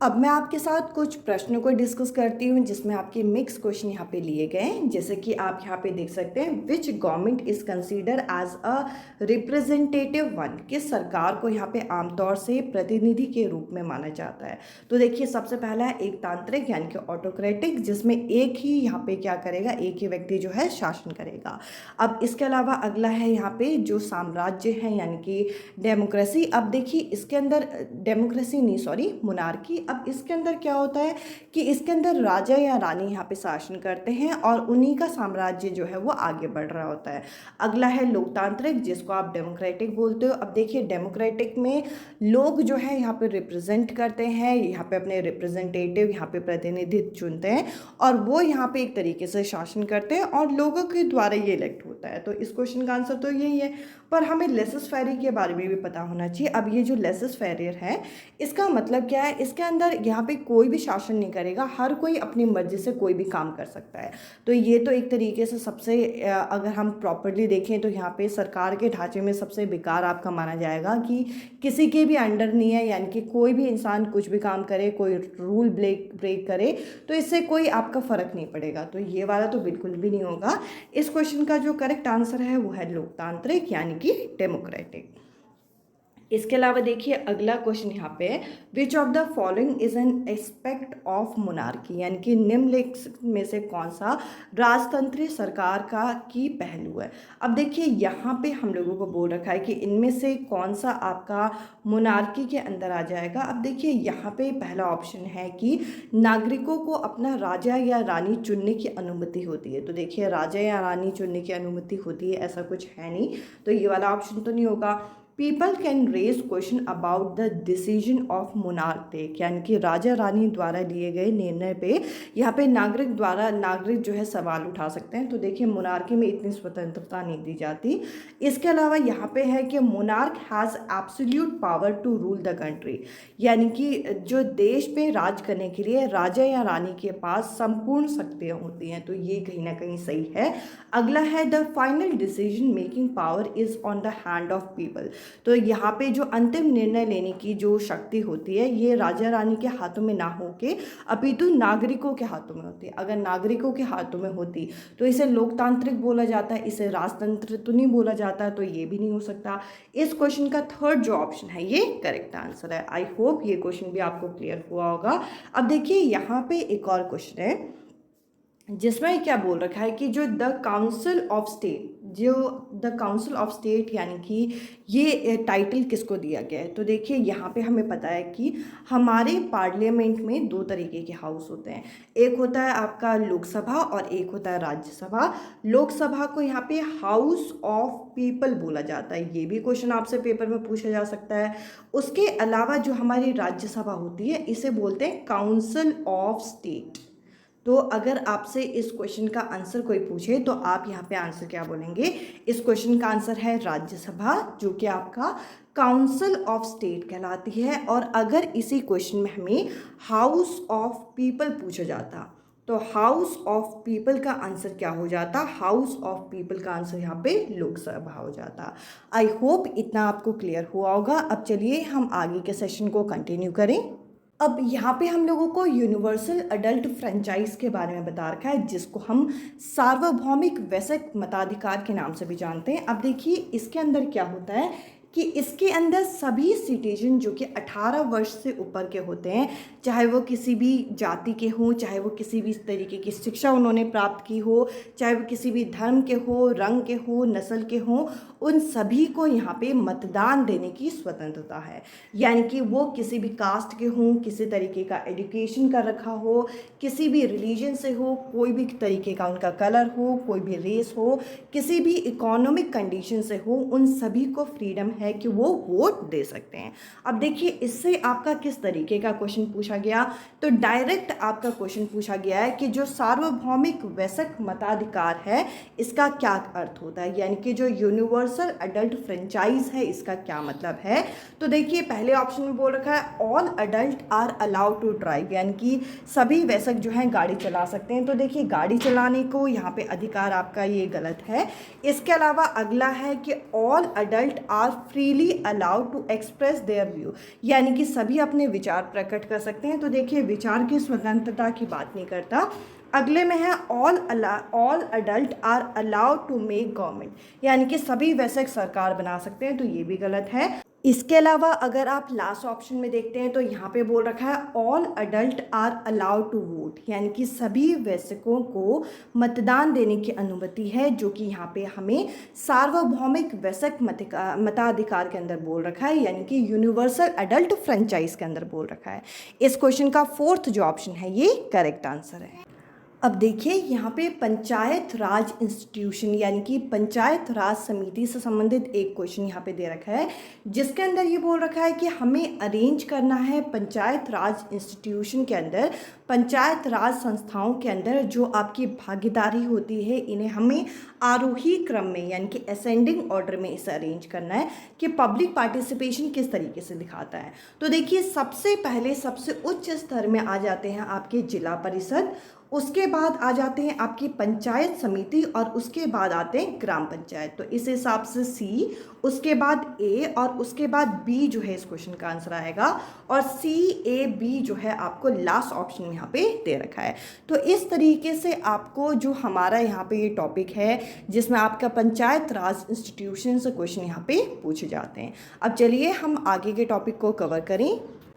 अब मैं आपके साथ कुछ प्रश्नों को डिस्कस करती हूँ जिसमें आपके मिक्स क्वेश्चन यहाँ पे लिए गए हैं। जैसे कि आप यहाँ पे देख सकते हैं, which government is consider as a representative one, किस सरकार को यहाँ पे आमतौर से प्रतिनिधि के रूप में माना जाता है। तो देखिए सबसे पहला है एक तांत्रिक यानी कि ऑटोक्रेटिक, जिसमें एक ही यहाँ पे क्या करेगा, एक ही व्यक्ति जो है शासन करेगा। अब इसके अलावा अगला है यहाँ पे जो साम्राज्य है यानी कि डेमोक्रेसी। अब देखिए इसके अंदर डेमोक्रेसी नहीं, सॉरी, मोनार्की। अब इसके अंदर क्या होता है कि इसके अंदर राजा या रानी यहाँ पे शासन करते हैं और उन्हीं का साम्राज्य जो है वो आगे बढ़ रहा होता है। अगला है लोकतांत्रिक, जिसको आप डेमोक्रेटिक बोलते हो। अब देखिए डेमोक्रेटिक में लोग जो है यहाँ पे रिप्रेजेंट करते हैं, यहाँ पे अपने रिप्रेजेंटेटिव यहाँ पे प्रतिनिधित्व चुनते हैं और वो यहाँ पे एक तरीके से शासन करते हैं और लोगों के द्वारा ये इलेक्ट होता है। तो इस क्वेश्चन का आंसर तो यही है। पर हमें लेसेस फेयर के बारे में भी पता होना चाहिए। अब ये जो लेसेस फेयर है इसका मतलब क्या है? इसके अंदर यहाँ पे कोई भी शासन नहीं करेगा, हर कोई अपनी मर्जी से कोई भी काम कर सकता है। तो ये तो एक तरीके से सबसे अगर हम प्रॉपर्ली देखें तो यहाँ पे सरकार के ढांचे में सबसे बेकार आपका माना जाएगा कि किसी के भी अंडर नहीं है, यानी कि कोई भी इंसान कुछ भी काम करे, कोई रूल ब्रेक करे तो इससे कोई आपका फ़र्क नहीं पड़ेगा। तो ये वाला तो बिल्कुल भी नहीं होगा। इस क्वेश्चन का जो करेक्ट आंसर है वो है लोकतांत्रिक यानी कि डेमोक्रेटिक। इसके अलावा देखिए अगला क्वेश्चन यहाँ पे है, which of the following is an aspect of monarchy, यानी कि निम्नलिखित में से कौन सा राजतंत्रीय सरकार का की पहलू है। अब देखिए यहाँ पे हम लोगों को बोल रखा है कि इनमें से कौन सा आपका मोनार्की के अंदर आ जाएगा। अब देखिए यहाँ पे पहला ऑप्शन है कि नागरिकों को अपना राजा या रानी चुनने की अनुमति होती है। तो देखिए राजा या रानी चुनने की अनुमति होती है ऐसा कुछ है नहीं, तो ये वाला ऑप्शन तो नहीं होगा। People can raise question about the decision of monarch take, यानी कि राजा रानी द्वारा लिए गए निर्णय पे यहाँ पे नागरिक जो है सवाल उठा सकते हैं। तो देखिए मोनार्की में इतनी स्वतंत्रता नहीं दी जाती। इसके अलावा यहाँ पे है कि monarch has absolute power to rule the country, यानी कि जो देश पे राज करने के लिए राजा या रानी के पास संपूर्ण शक्तियाँ होती हैं। तो ये कहीं ना कहीं सही है। अगला है the final decision making power is on the hand of people, तो यहाँ पे जो अंतिम निर्णय लेने की जो शक्ति होती है ये राजा रानी के हाथों में ना होके अपितु नागरिकों के हाथों में होती है। अगर नागरिकों के हाथों में होती तो इसे लोकतांत्रिक बोला जाता है, इसे राजतंत्र तो नहीं बोला जाता, तो ये भी नहीं हो सकता। इस क्वेश्चन का थर्ड जो ऑप्शन है ये करेक्ट आंसर है। आई होप ये क्वेश्चन भी आपको क्लियर हुआ होगा। अब देखिए यहाँ पे एक और क्वेश्चन है जिसमें क्या बोल रखा है कि जो द काउंसिल ऑफ स्टेट यानी कि ये टाइटल किसको दिया गया है। तो देखिए यहाँ पे हमें पता है कि हमारे पार्लियामेंट में दो तरीके के हाउस होते हैं, एक होता है आपका लोकसभा और एक होता है राज्यसभा। लोकसभा को यहाँ पे हाउस ऑफ पीपल बोला जाता है, ये भी क्वेश्चन आपसे पेपर में पूछा जा सकता है। उसके अलावा जो हमारी राज्यसभा होती है इसे बोलते हैं काउंसिल ऑफ स्टेट। तो अगर आपसे इस क्वेश्चन का आंसर कोई पूछे तो आप यहाँ पे आंसर क्या बोलेंगे। इस क्वेश्चन का आंसर है राज्यसभा, जो कि आपका काउंसिल ऑफ स्टेट कहलाती है। और अगर इसी क्वेश्चन में हमें हाउस ऑफ पीपल पूछा जाता तो हाउस ऑफ पीपल का आंसर क्या हो जाता, हाउस ऑफ पीपल का आंसर यहाँ पे लोकसभा हो जाता। आई होप इतना आपको क्लियर हुआ होगा। अब चलिए हम आगे के सेशन को कंटिन्यू करें। अब यहाँ पे हम लोगों को यूनिवर्सल अडल्ट फ्रेंचाइज के बारे में बता रखा है, जिसको हम सार्वभौमिक वयस्क मताधिकार के नाम से भी जानते हैं। अब देखिए इसके अंदर क्या होता है कि इसके अंदर सभी सिटीजन जो कि 18 वर्ष से ऊपर के होते हैं, चाहे वो किसी भी जाति के हों, चाहे वो किसी भी तरीके की शिक्षा उन्होंने प्राप्त की हो, चाहे वो किसी भी धर्म के हो, रंग के हो, नस्ल के हों, उन सभी को यहाँ पे मतदान देने की स्वतंत्रता है। यानी कि वो किसी भी कास्ट के हों, किसी तरीके का एजुकेशन कर रखा हो, किसी भी रिलीजन से हो, कोई भी तरीके का उनका कलर हो, कोई भी रेस हो, किसी भी इकोनॉमिक कंडीशन से हो, उन सभी को फ्रीडम है कि वो वोट दे सकते हैं। अब देखिए इससे आपका किस तरीके का क्वेश्चन पूछा गया, तो डायरेक्ट आपका क्वेश्चन पूछा गया है कि जो सार्वभौमिक वयस्क मताधिकार है इसका क्या अर्थ होता है, यानी कि जो यूनिवर्सल अडल्ट फ्रेंचाइज है इसका क्या मतलब है। तो देखिए पहले ऑप्शन में बोल रखा है all adult are allowed to drive, यानी कि सभी वयस्क जो हैं गाड़ी चला सकते हैं। तो देखिए गाड़ी चलाने को यहाँ पे अधिकार आपका ये गलत है। इसके अलावा अगला है कि all adult are freely allowed to express their view, यानी कि सभी अपने विचार प्रकट कर सकते हैं। तो देखिए विचार की स्वतंत्रता की बात नहीं करता। अगले में है all adult are allowed to make government, यानी कि सभी वयस्क सरकार बना सकते हैं, तो ये भी गलत है। इसके अलावा अगर आप लास्ट ऑप्शन में देखते हैं तो यहाँ पे बोल रखा है all adult are allowed to vote, यानी कि सभी वयस्कों को मतदान देने की अनुमति है, जो कि यहाँ पे हमें सार्वभौमिक वयस्क मताधिकार के अंदर बोल रखा है, यानी कि यूनिवर्सल अडल्ट फ्रेंचाइज के अंदर बोल रखा है। इस क्वेश्चन का फोर्थ जो ऑप्शन है ये करेक्ट आंसर है। अब देखिए यहाँ पे पंचायत राज इंस्टीट्यूशन यानी कि पंचायत राज समिति से संबंधित एक क्वेश्चन यहाँ पे दे रखा है, जिसके अंदर ये बोल रखा है कि हमें अरेंज करना है पंचायत राज इंस्टीट्यूशन के अंदर, पंचायत राज संस्थाओं के अंदर जो आपकी भागीदारी होती है इन्हें हमें आरोही क्रम में यानी कि असेंडिंग ऑर्डर में इसे अरेंज करना है कि पब्लिक पार्टिसिपेशन किस तरीके से दिखाता है। तो देखिए सबसे पहले सबसे उच्च स्तर में आ जाते हैं आपके जिला परिषद, उसके बाद आ जाते हैं आपकी पंचायत समिति और उसके बाद आते हैं ग्राम पंचायत। तो इस हिसाब से सी, उसके बाद ए और उसके बाद बी जो है इस क्वेश्चन का आंसर आएगा, और सी ए बी जो है आपको लास्ट ऑप्शन यहाँ पे दे रखा है। तो इस तरीके से आपको जो हमारा यहाँ पे ये टॉपिक है जिसमें आपका पंचायत राज इंस्टीट्यूशन से क्वेश्चन यहाँ पे पूछे जाते हैं। अब चलिए हम आगे के टॉपिक को कवर करें।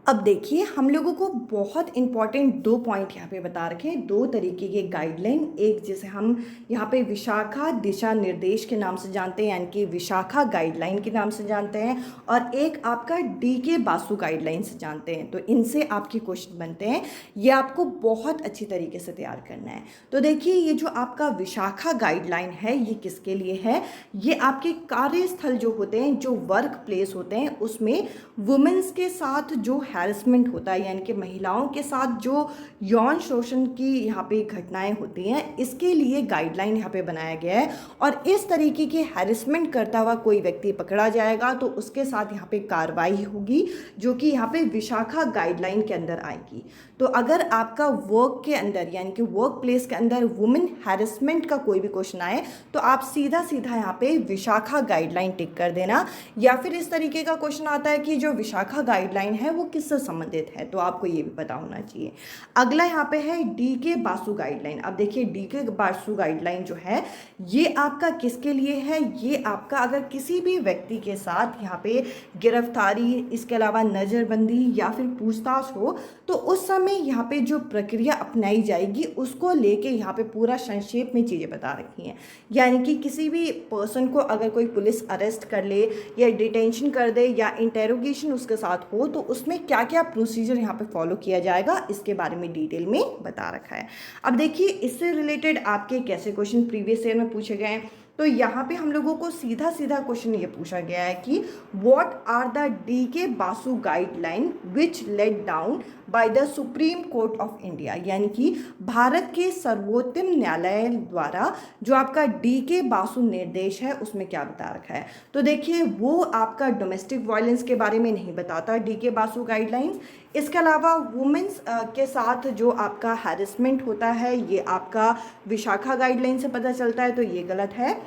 अब देखिए हम लोगों को बहुत इंपॉर्टेंट 2 पॉइंट यहाँ पे बता रखे हैं, 2 तरीके के गाइडलाइन, एक जिसे हम यहाँ पे विशाखा दिशा निर्देश के नाम से जानते हैं यानी कि विशाखा गाइडलाइन के नाम से जानते हैं, और एक आपका DK बासु गाइडलाइन से जानते हैं। तो इनसे आपके क्वेश्चन बनते हैं, ये आपको बहुत अच्छी तरीके से तैयार करना है। तो देखिए ये जो आपका विशाखा गाइडलाइन है ये किसके लिए है, ये आपके कार्यस्थल जो होते हैं, जो वर्क प्लेस होते हैं, उसमें वुमेन्स के साथ जो हैरेसमेंट होता है यानी कि महिलाओं के साथ जो यौन शोषण की यहाँ पे घटनाएं होती हैं, इसके लिए गाइडलाइन यहाँ पे बनाया गया है। और इस तरीके के हैरेसमेंट करता हुआ कोई व्यक्ति पकड़ा जाएगा तो उसके साथ यहाँ पे कार्रवाई होगी, जो कि यहाँ पे विशाखा गाइडलाइन के अंदर आएगी। तो अगर आपका वर्क के अंदर यानी कि वर्क प्लेस के अंदर वुमेन हैरेसमेंट का कोई भी क्वेश्चन आए तो आप सीधा सीधा यहाँ पे विशाखा गाइडलाइन टिक कर देना। या फिर इस तरीके का क्वेश्चन आता है कि जो विशाखा गाइडलाइन है वो किससे संबंधित है, तो आपको ये भी पता होना चाहिए। अगला यहाँ पे है DK बासु गाइडलाइन। अब देखिए DK बासु गाइडलाइन जो है ये आपका किसके लिए है, ये आपका अगर किसी भी व्यक्ति के साथ यहाँ पे गिरफ्तारी, इसके अलावा नज़रबंदी या फिर पूछताछ हो तो उस समय यहाँ पे जो प्रक्रिया अपनाई जाएगी उसको लेके यहाँ पे पूरा संक्षेप में चीज़ें बता रखी हैं। यानी कि किसी भी पर्सन को अगर कोई पुलिस अरेस्ट कर ले या डिटेंशन कर दे या इंटेरोगेशन उसके साथ हो तो उसमें क्या क्या प्रोसीजर यहाँ पे फॉलो किया जाएगा, इसके बारे में डिटेल में बता रखा है। अब देखिए इससे रिलेटेड आपके कैसे क्वेश्चन प्रीवियस ईयर में पूछे गए हैं। तो यहाँ पे हम लोगों को सीधा सीधा क्वेश्चन ये पूछा गया है कि what are the DK Basu guideline which laid down by the Supreme Court of India, यानी कि भारत के सर्वोच्च न्यायालय द्वारा जो आपका DK बासु निर्देश है उसमें क्या बता रखा है। तो देखिए वो आपका डोमेस्टिक वायलेंस के बारे में नहीं बताता DK बासु गाइडलाइंस। इसके अलावा वुमेन्स के साथ जो आपका हैरेसमेंट होता है ये आपका विशाखा गाइडलाइन से पता चलता है, तो ये गलत है।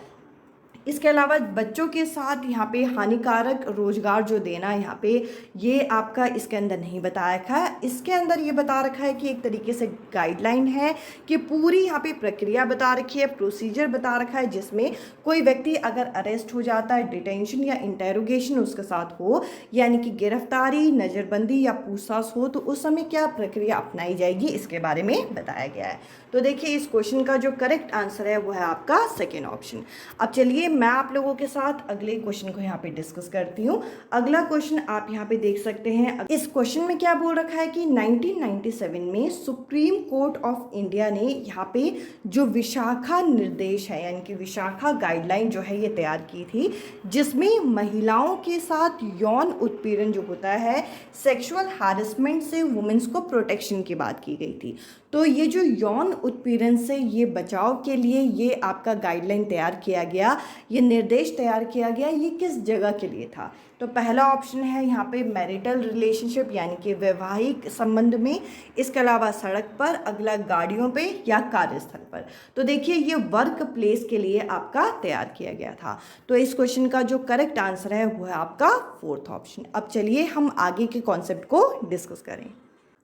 इसके अलावा बच्चों के साथ यहाँ पे हानिकारक रोजगार जो देना यहाँ पे ये आपका इसके अंदर नहीं बता रखा है। इसके अंदर ये बता रखा है कि एक तरीके से गाइडलाइन है कि पूरी यहाँ पे प्रक्रिया बता रखी है, प्रोसीजर बता रखा है, जिसमें कोई व्यक्ति अगर अरेस्ट हो जाता है, डिटेंशन या इंटेरोगेशन उसके साथ हो यानी कि गिरफ्तारी, नज़रबंदी या पूछताछ हो तो उस समय क्या प्रक्रिया अपनाई जाएगी इसके बारे में बताया गया है। तो देखिए इस क्वेश्चन का जो करेक्ट आंसर है वो है आपका सेकेंड ऑप्शन। अब चलिए मैं आप लोगों के साथ अगले क्वेश्चन को यहाँ पे डिस्कस करती हूँ। अगला क्वेश्चन आप यहाँ पे देख सकते हैं। इस क्वेश्चन में क्या बोल रखा है कि 1997 में सुप्रीम कोर्ट ऑफ इंडिया ने यहाँ पे जो विशाखा निर्देश है यानी कि विशाखा गाइडलाइन जो है ये तैयार की थी, जिसमें महिलाओं के साथ यौन उत्पीड़न जो होता है, सेक्सुअल हैरेसमेंट से वुमेन्स को प्रोटेक्शन की बात की गई थी। तो ये जो यौन उत्पीड़न से ये बचाव के लिए ये आपका गाइडलाइन तैयार किया गया, ये निर्देश तैयार किया गया, ये किस जगह के लिए था। तो पहला ऑप्शन है यहाँ पे मैरिटल रिलेशनशिप यानी कि वैवाहिक संबंध में, इसके अलावा सड़क पर, अगला गाड़ियों पे या कार्यस्थल पर। तो देखिए ये वर्क प्लेस के लिए आपका तैयार किया गया था। तो इस क्वेश्चन का जो करेक्ट आंसर है वो है आपका फोर्थ ऑप्शन। अब चलिए हम आगे के कॉन्सेप्ट को डिस्कस करें।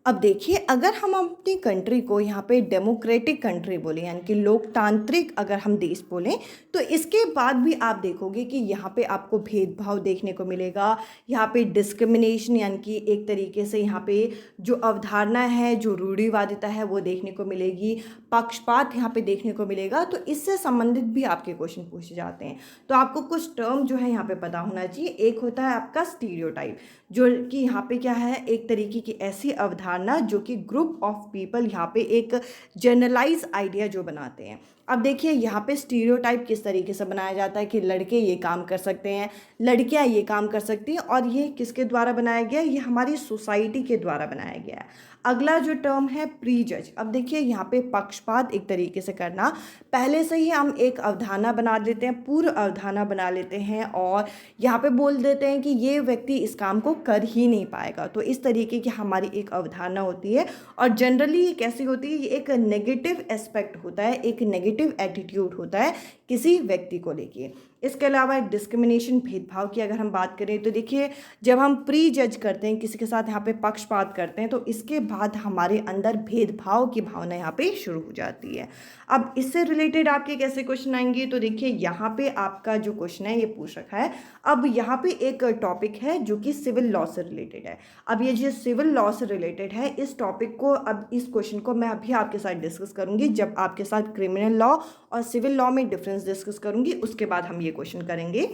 अब देखिए अगर हम अपनी कंट्री को यहाँ पे डेमोक्रेटिक कंट्री बोलें यानी कि लोकतांत्रिक अगर हम देश बोलें तो इसके बाद भी आप देखोगे कि यहाँ पे आपको भेदभाव देखने को मिलेगा, यहाँ पे डिस्क्रिमिनेशन यानी कि एक तरीके से यहाँ पे जो अवधारणा है, जो रूढ़िवादिता है वो देखने को मिलेगी, पक्षपात यहाँ पे देखने को मिलेगा। तो इससे संबंधित भी आपके क्वेश्चन पूछे जाते हैं। तो आपको कुछ टर्म जो है यहाँ पे पता होना चाहिए। एक होता है आपका स्टीरियोटाइप, जो कि यहाँ पे क्या है, एक तरीके की ऐसी अवधारणा जो कि ग्रुप ऑफ पीपल यहाँ पे एक जनरलाइज आइडिया जो बनाते हैं। अब देखिए यहाँ पे स्टीरियोटाइप किस तरीके से बनाया जाता है कि लड़के ये काम कर सकते हैं, लड़कियाँ ये काम कर सकती हैं, और ये किसके द्वारा बनाया गया है? ये हमारी सोसाइटी के द्वारा बनाया गया है। अगला जो टर्म है प्री जज। अब देखिए यहाँ पे पक्षपात एक तरीके से करना, पहले से ही हम एक अवधारणा बना देते हैं, पूर्व अवधारणा बना लेते हैं, और यहाँ पे बोल देते हैं कि ये व्यक्ति इस काम को कर ही नहीं पाएगा। तो इस तरीके की हमारी एक अवधारणा होती है, और जनरली ये कैसी होती है? ये एक नेगेटिव एस्पेक्ट होता है, एक नेगेटिव एटीट्यूड होता है किसी व्यक्ति को लेके। इसके अलावा डिस्क्रिमिनेशन, भेदभाव की अगर हम बात करें तो देखिए जब हम प्री जज करते हैं, किसी के साथ यहाँ पे पक्षपात करते हैं, तो इसके बाद हमारे अंदर भेदभाव की भावना यहाँ पे शुरू हो जाती है। अब इससे रिलेटेड आपके कैसे क्वेश्चन आएंगे? तो देखिए यहाँ पे आपका जो क्वेश्चन है ये पूछ रखा है। अब यहाँ पे एक टॉपिक है जो कि सिविल लॉ से रिलेटेड है। अब ये जो सिविल लॉ से रिलेटेड है, इस टॉपिक को, अब इस क्वेश्चन को मैं अभी आपके साथ डिस्कस करूँगी, जब आपके साथ क्रिमिनल लॉ और सिविल लॉ में डिफरेंस डिस्कस करूँगी, उसके बाद हम ये क्वेश्चन करेंगे।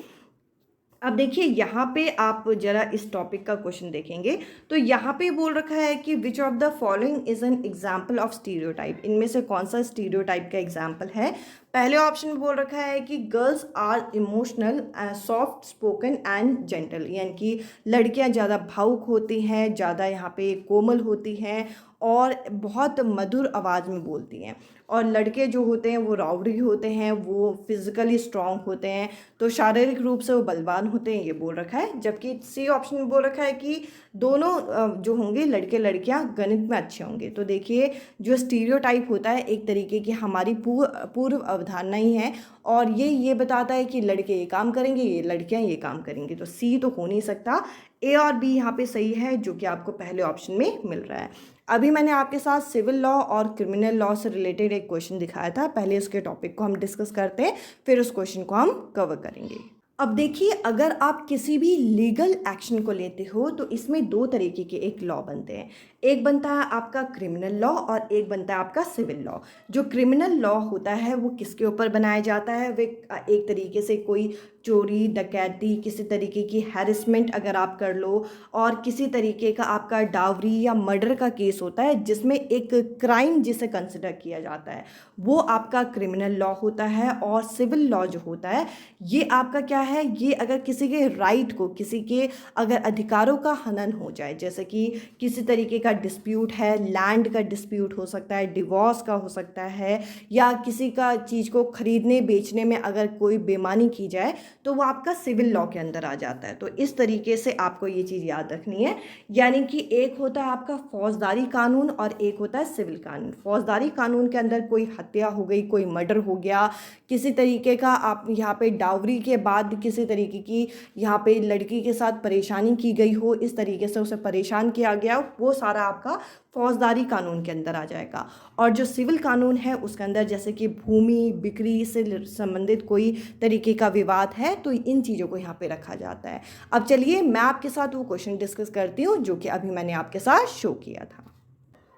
अब देखिए यहाँ पे आप जरा इस टॉपिक का क्वेश्चन देखेंगे तो यहाँ पे बोल रखा है कि which of the following is an example of stereotype. इनमें से कौन सा स्टीरियोटाइप का एग्जाम्पल है? पहले ऑप्शन में बोल रखा है कि girls are emotional, soft spoken and gentle, यानी कि लड़कियां ज़्यादा भावुक होती हैं, ज़्यादा यहाँ पे कोमल होती हैं और बहुत मधुर आवाज़ में बोलती हैं, और लड़के जो होते हैं वो राउडी होते हैं, वो फिजिकली स्ट्रांग होते हैं, तो शारीरिक रूप से वो बलवान होते हैं, ये बोल रखा है। जबकि सी ऑप्शन में बोल रखा है कि दोनों जो होंगे लड़के लड़कियां गणित में अच्छे होंगे। तो देखिए जो स्टीरियोटाइप होता है एक तरीके की हमारी पूर्व अवधारणा ही है, और ये बताता है कि लड़के ये काम करेंगे, ये लड़कियां ये काम करेंगी। तो सी तो हो नहीं सकता, ए और बी यहाँ पे सही है, जो कि आपको पहले ऑप्शन में मिल रहा है। अभी मैंने आपके साथ सिविल लॉ और क्रिमिनल लॉ से रिलेटेड एक क्वेश्चन दिखाया था, पहले उसके टॉपिक को हम डिस्कस करते हैं, फिर उस क्वेश्चन को हम कवर करेंगे। अब देखिए अगर आप किसी भी लीगल एक्शन को लेते हो तो इसमें दो तरीके के एक लॉ बनते हैं, एक बनता है आपका क्रिमिनल लॉ और एक बनता है आपका सिविल लॉ। जो क्रिमिनल लॉ होता है वो किसके ऊपर बनाया जाता है? वे एक तरीके से कोई चोरी डकैती, किसी तरीके की हैरेसमेंट अगर आप कर लो, और किसी तरीके का आपका डावरी या मर्डर का केस होता है जिसमें एक क्राइम जिसे कंसिडर किया जाता है, वो आपका क्रिमिनल लॉ होता है। और सिविल लॉ जो होता है ये आपका क्या है? ये अगर किसी के राइट को, किसी के अगर अधिकारों का हनन हो जाए, जैसे कि किसी तरीके का डिस्प्यूट है, लैंड का डिस्प्यूट हो सकता है, डिवोर्स का हो सकता है, या किसी का चीज़ को खरीदने बेचने में अगर कोई बेईमानी की जाए तो वो आपका सिविल लॉ के अंदर आ जाता है। तो इस तरीके से आपको ये चीज़ याद रखनी है, यानी कि एक होता है आपका फौजदारी कानून और एक होता है सिविल कानून। फौजदारी कानून के अंदर कोई हत्या हो गई, कोई मर्डर हो गया, किसी तरीके का आप यहाँ पे डावरी के बाद किसी तरीके की यहाँ पे लड़की के साथ परेशानी की गई हो, इस तरीके से उसे परेशान किया गया, वो सारा आपका फौजदारी कानून के अंदर आ जाएगा। और जो सिविल कानून है उसके अंदर जैसे कि भूमि बिक्री से संबंधित कोई तरीके का विवाद है तो इन चीज़ों को यहाँ पे रखा जाता है। अब चलिए मैं आपके साथ वो क्वेश्चन डिस्कस करती हूँ जो कि अभी मैंने आपके साथ शो किया था।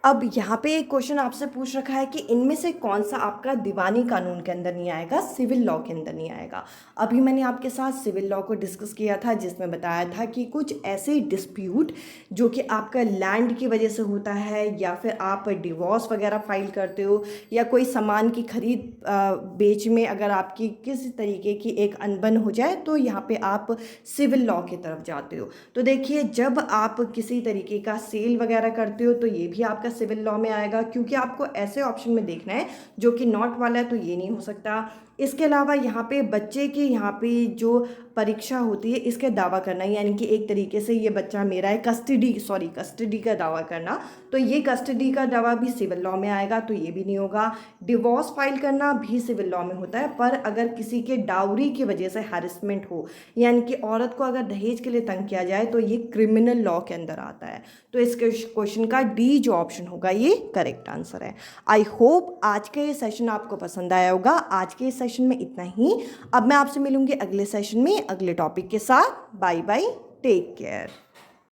अब यहाँ पे एक क्वेश्चन आपसे पूछ रखा है कि इनमें से कौन सा आपका दीवानी कानून के अंदर नहीं आएगा, सिविल लॉ के अंदर नहीं आएगा। अभी मैंने आपके साथ सिविल लॉ को डिस्कस किया था जिसमें बताया था कि कुछ ऐसे डिस्प्यूट जो कि आपका लैंड की वजह से होता है, या फिर आप डिवोर्स वगैरह फाइल करते हो, या कोई सामान की खरीद बेच में अगर आपकी किसी तरीके की एक अनबन हो जाए तो यहाँ पे आप सिविल लॉ की तरफ जाते हो। तो देखिए जब आप किसी तरीके का सेल वगैरह करते हो तो ये भी आपका सिविल लॉ में आएगा, क्योंकि आपको ऐसे ऑप्शन में देखना है जो कि नॉट वाला है, तो ये नहीं हो सकता। इसके अलावा यहाँ पे बच्चे की यहाँ पे जो परीक्षा होती है इसके दावा करना, यानी कि एक तरीके से ये बच्चा मेरा है, कस्टडी का दावा करना, तो ये कस्टडी का दावा भी सिविल लॉ में आएगा, तो ये भी नहीं होगा। डिवोर्स फाइल करना भी सिविल लॉ में होता है, पर अगर किसी के डाउरी की वजह से हैरेसमेंट हो, यानी कि औरत को अगर दहेज के लिए तंग किया जाए, तो ये क्रिमिनल लॉ के अंदर आता है। तो इस क्वेश्चन का डी जो ऑप्शन होगा ये करेक्ट आंसर है। आई होप आज का ये सेशन आपको पसंद आया होगा। आज के सेशन में इतना ही। अब मैं आपसे मिलूंगी अगले सेशन में अगले टॉपिक के साथ। Bye bye, take care.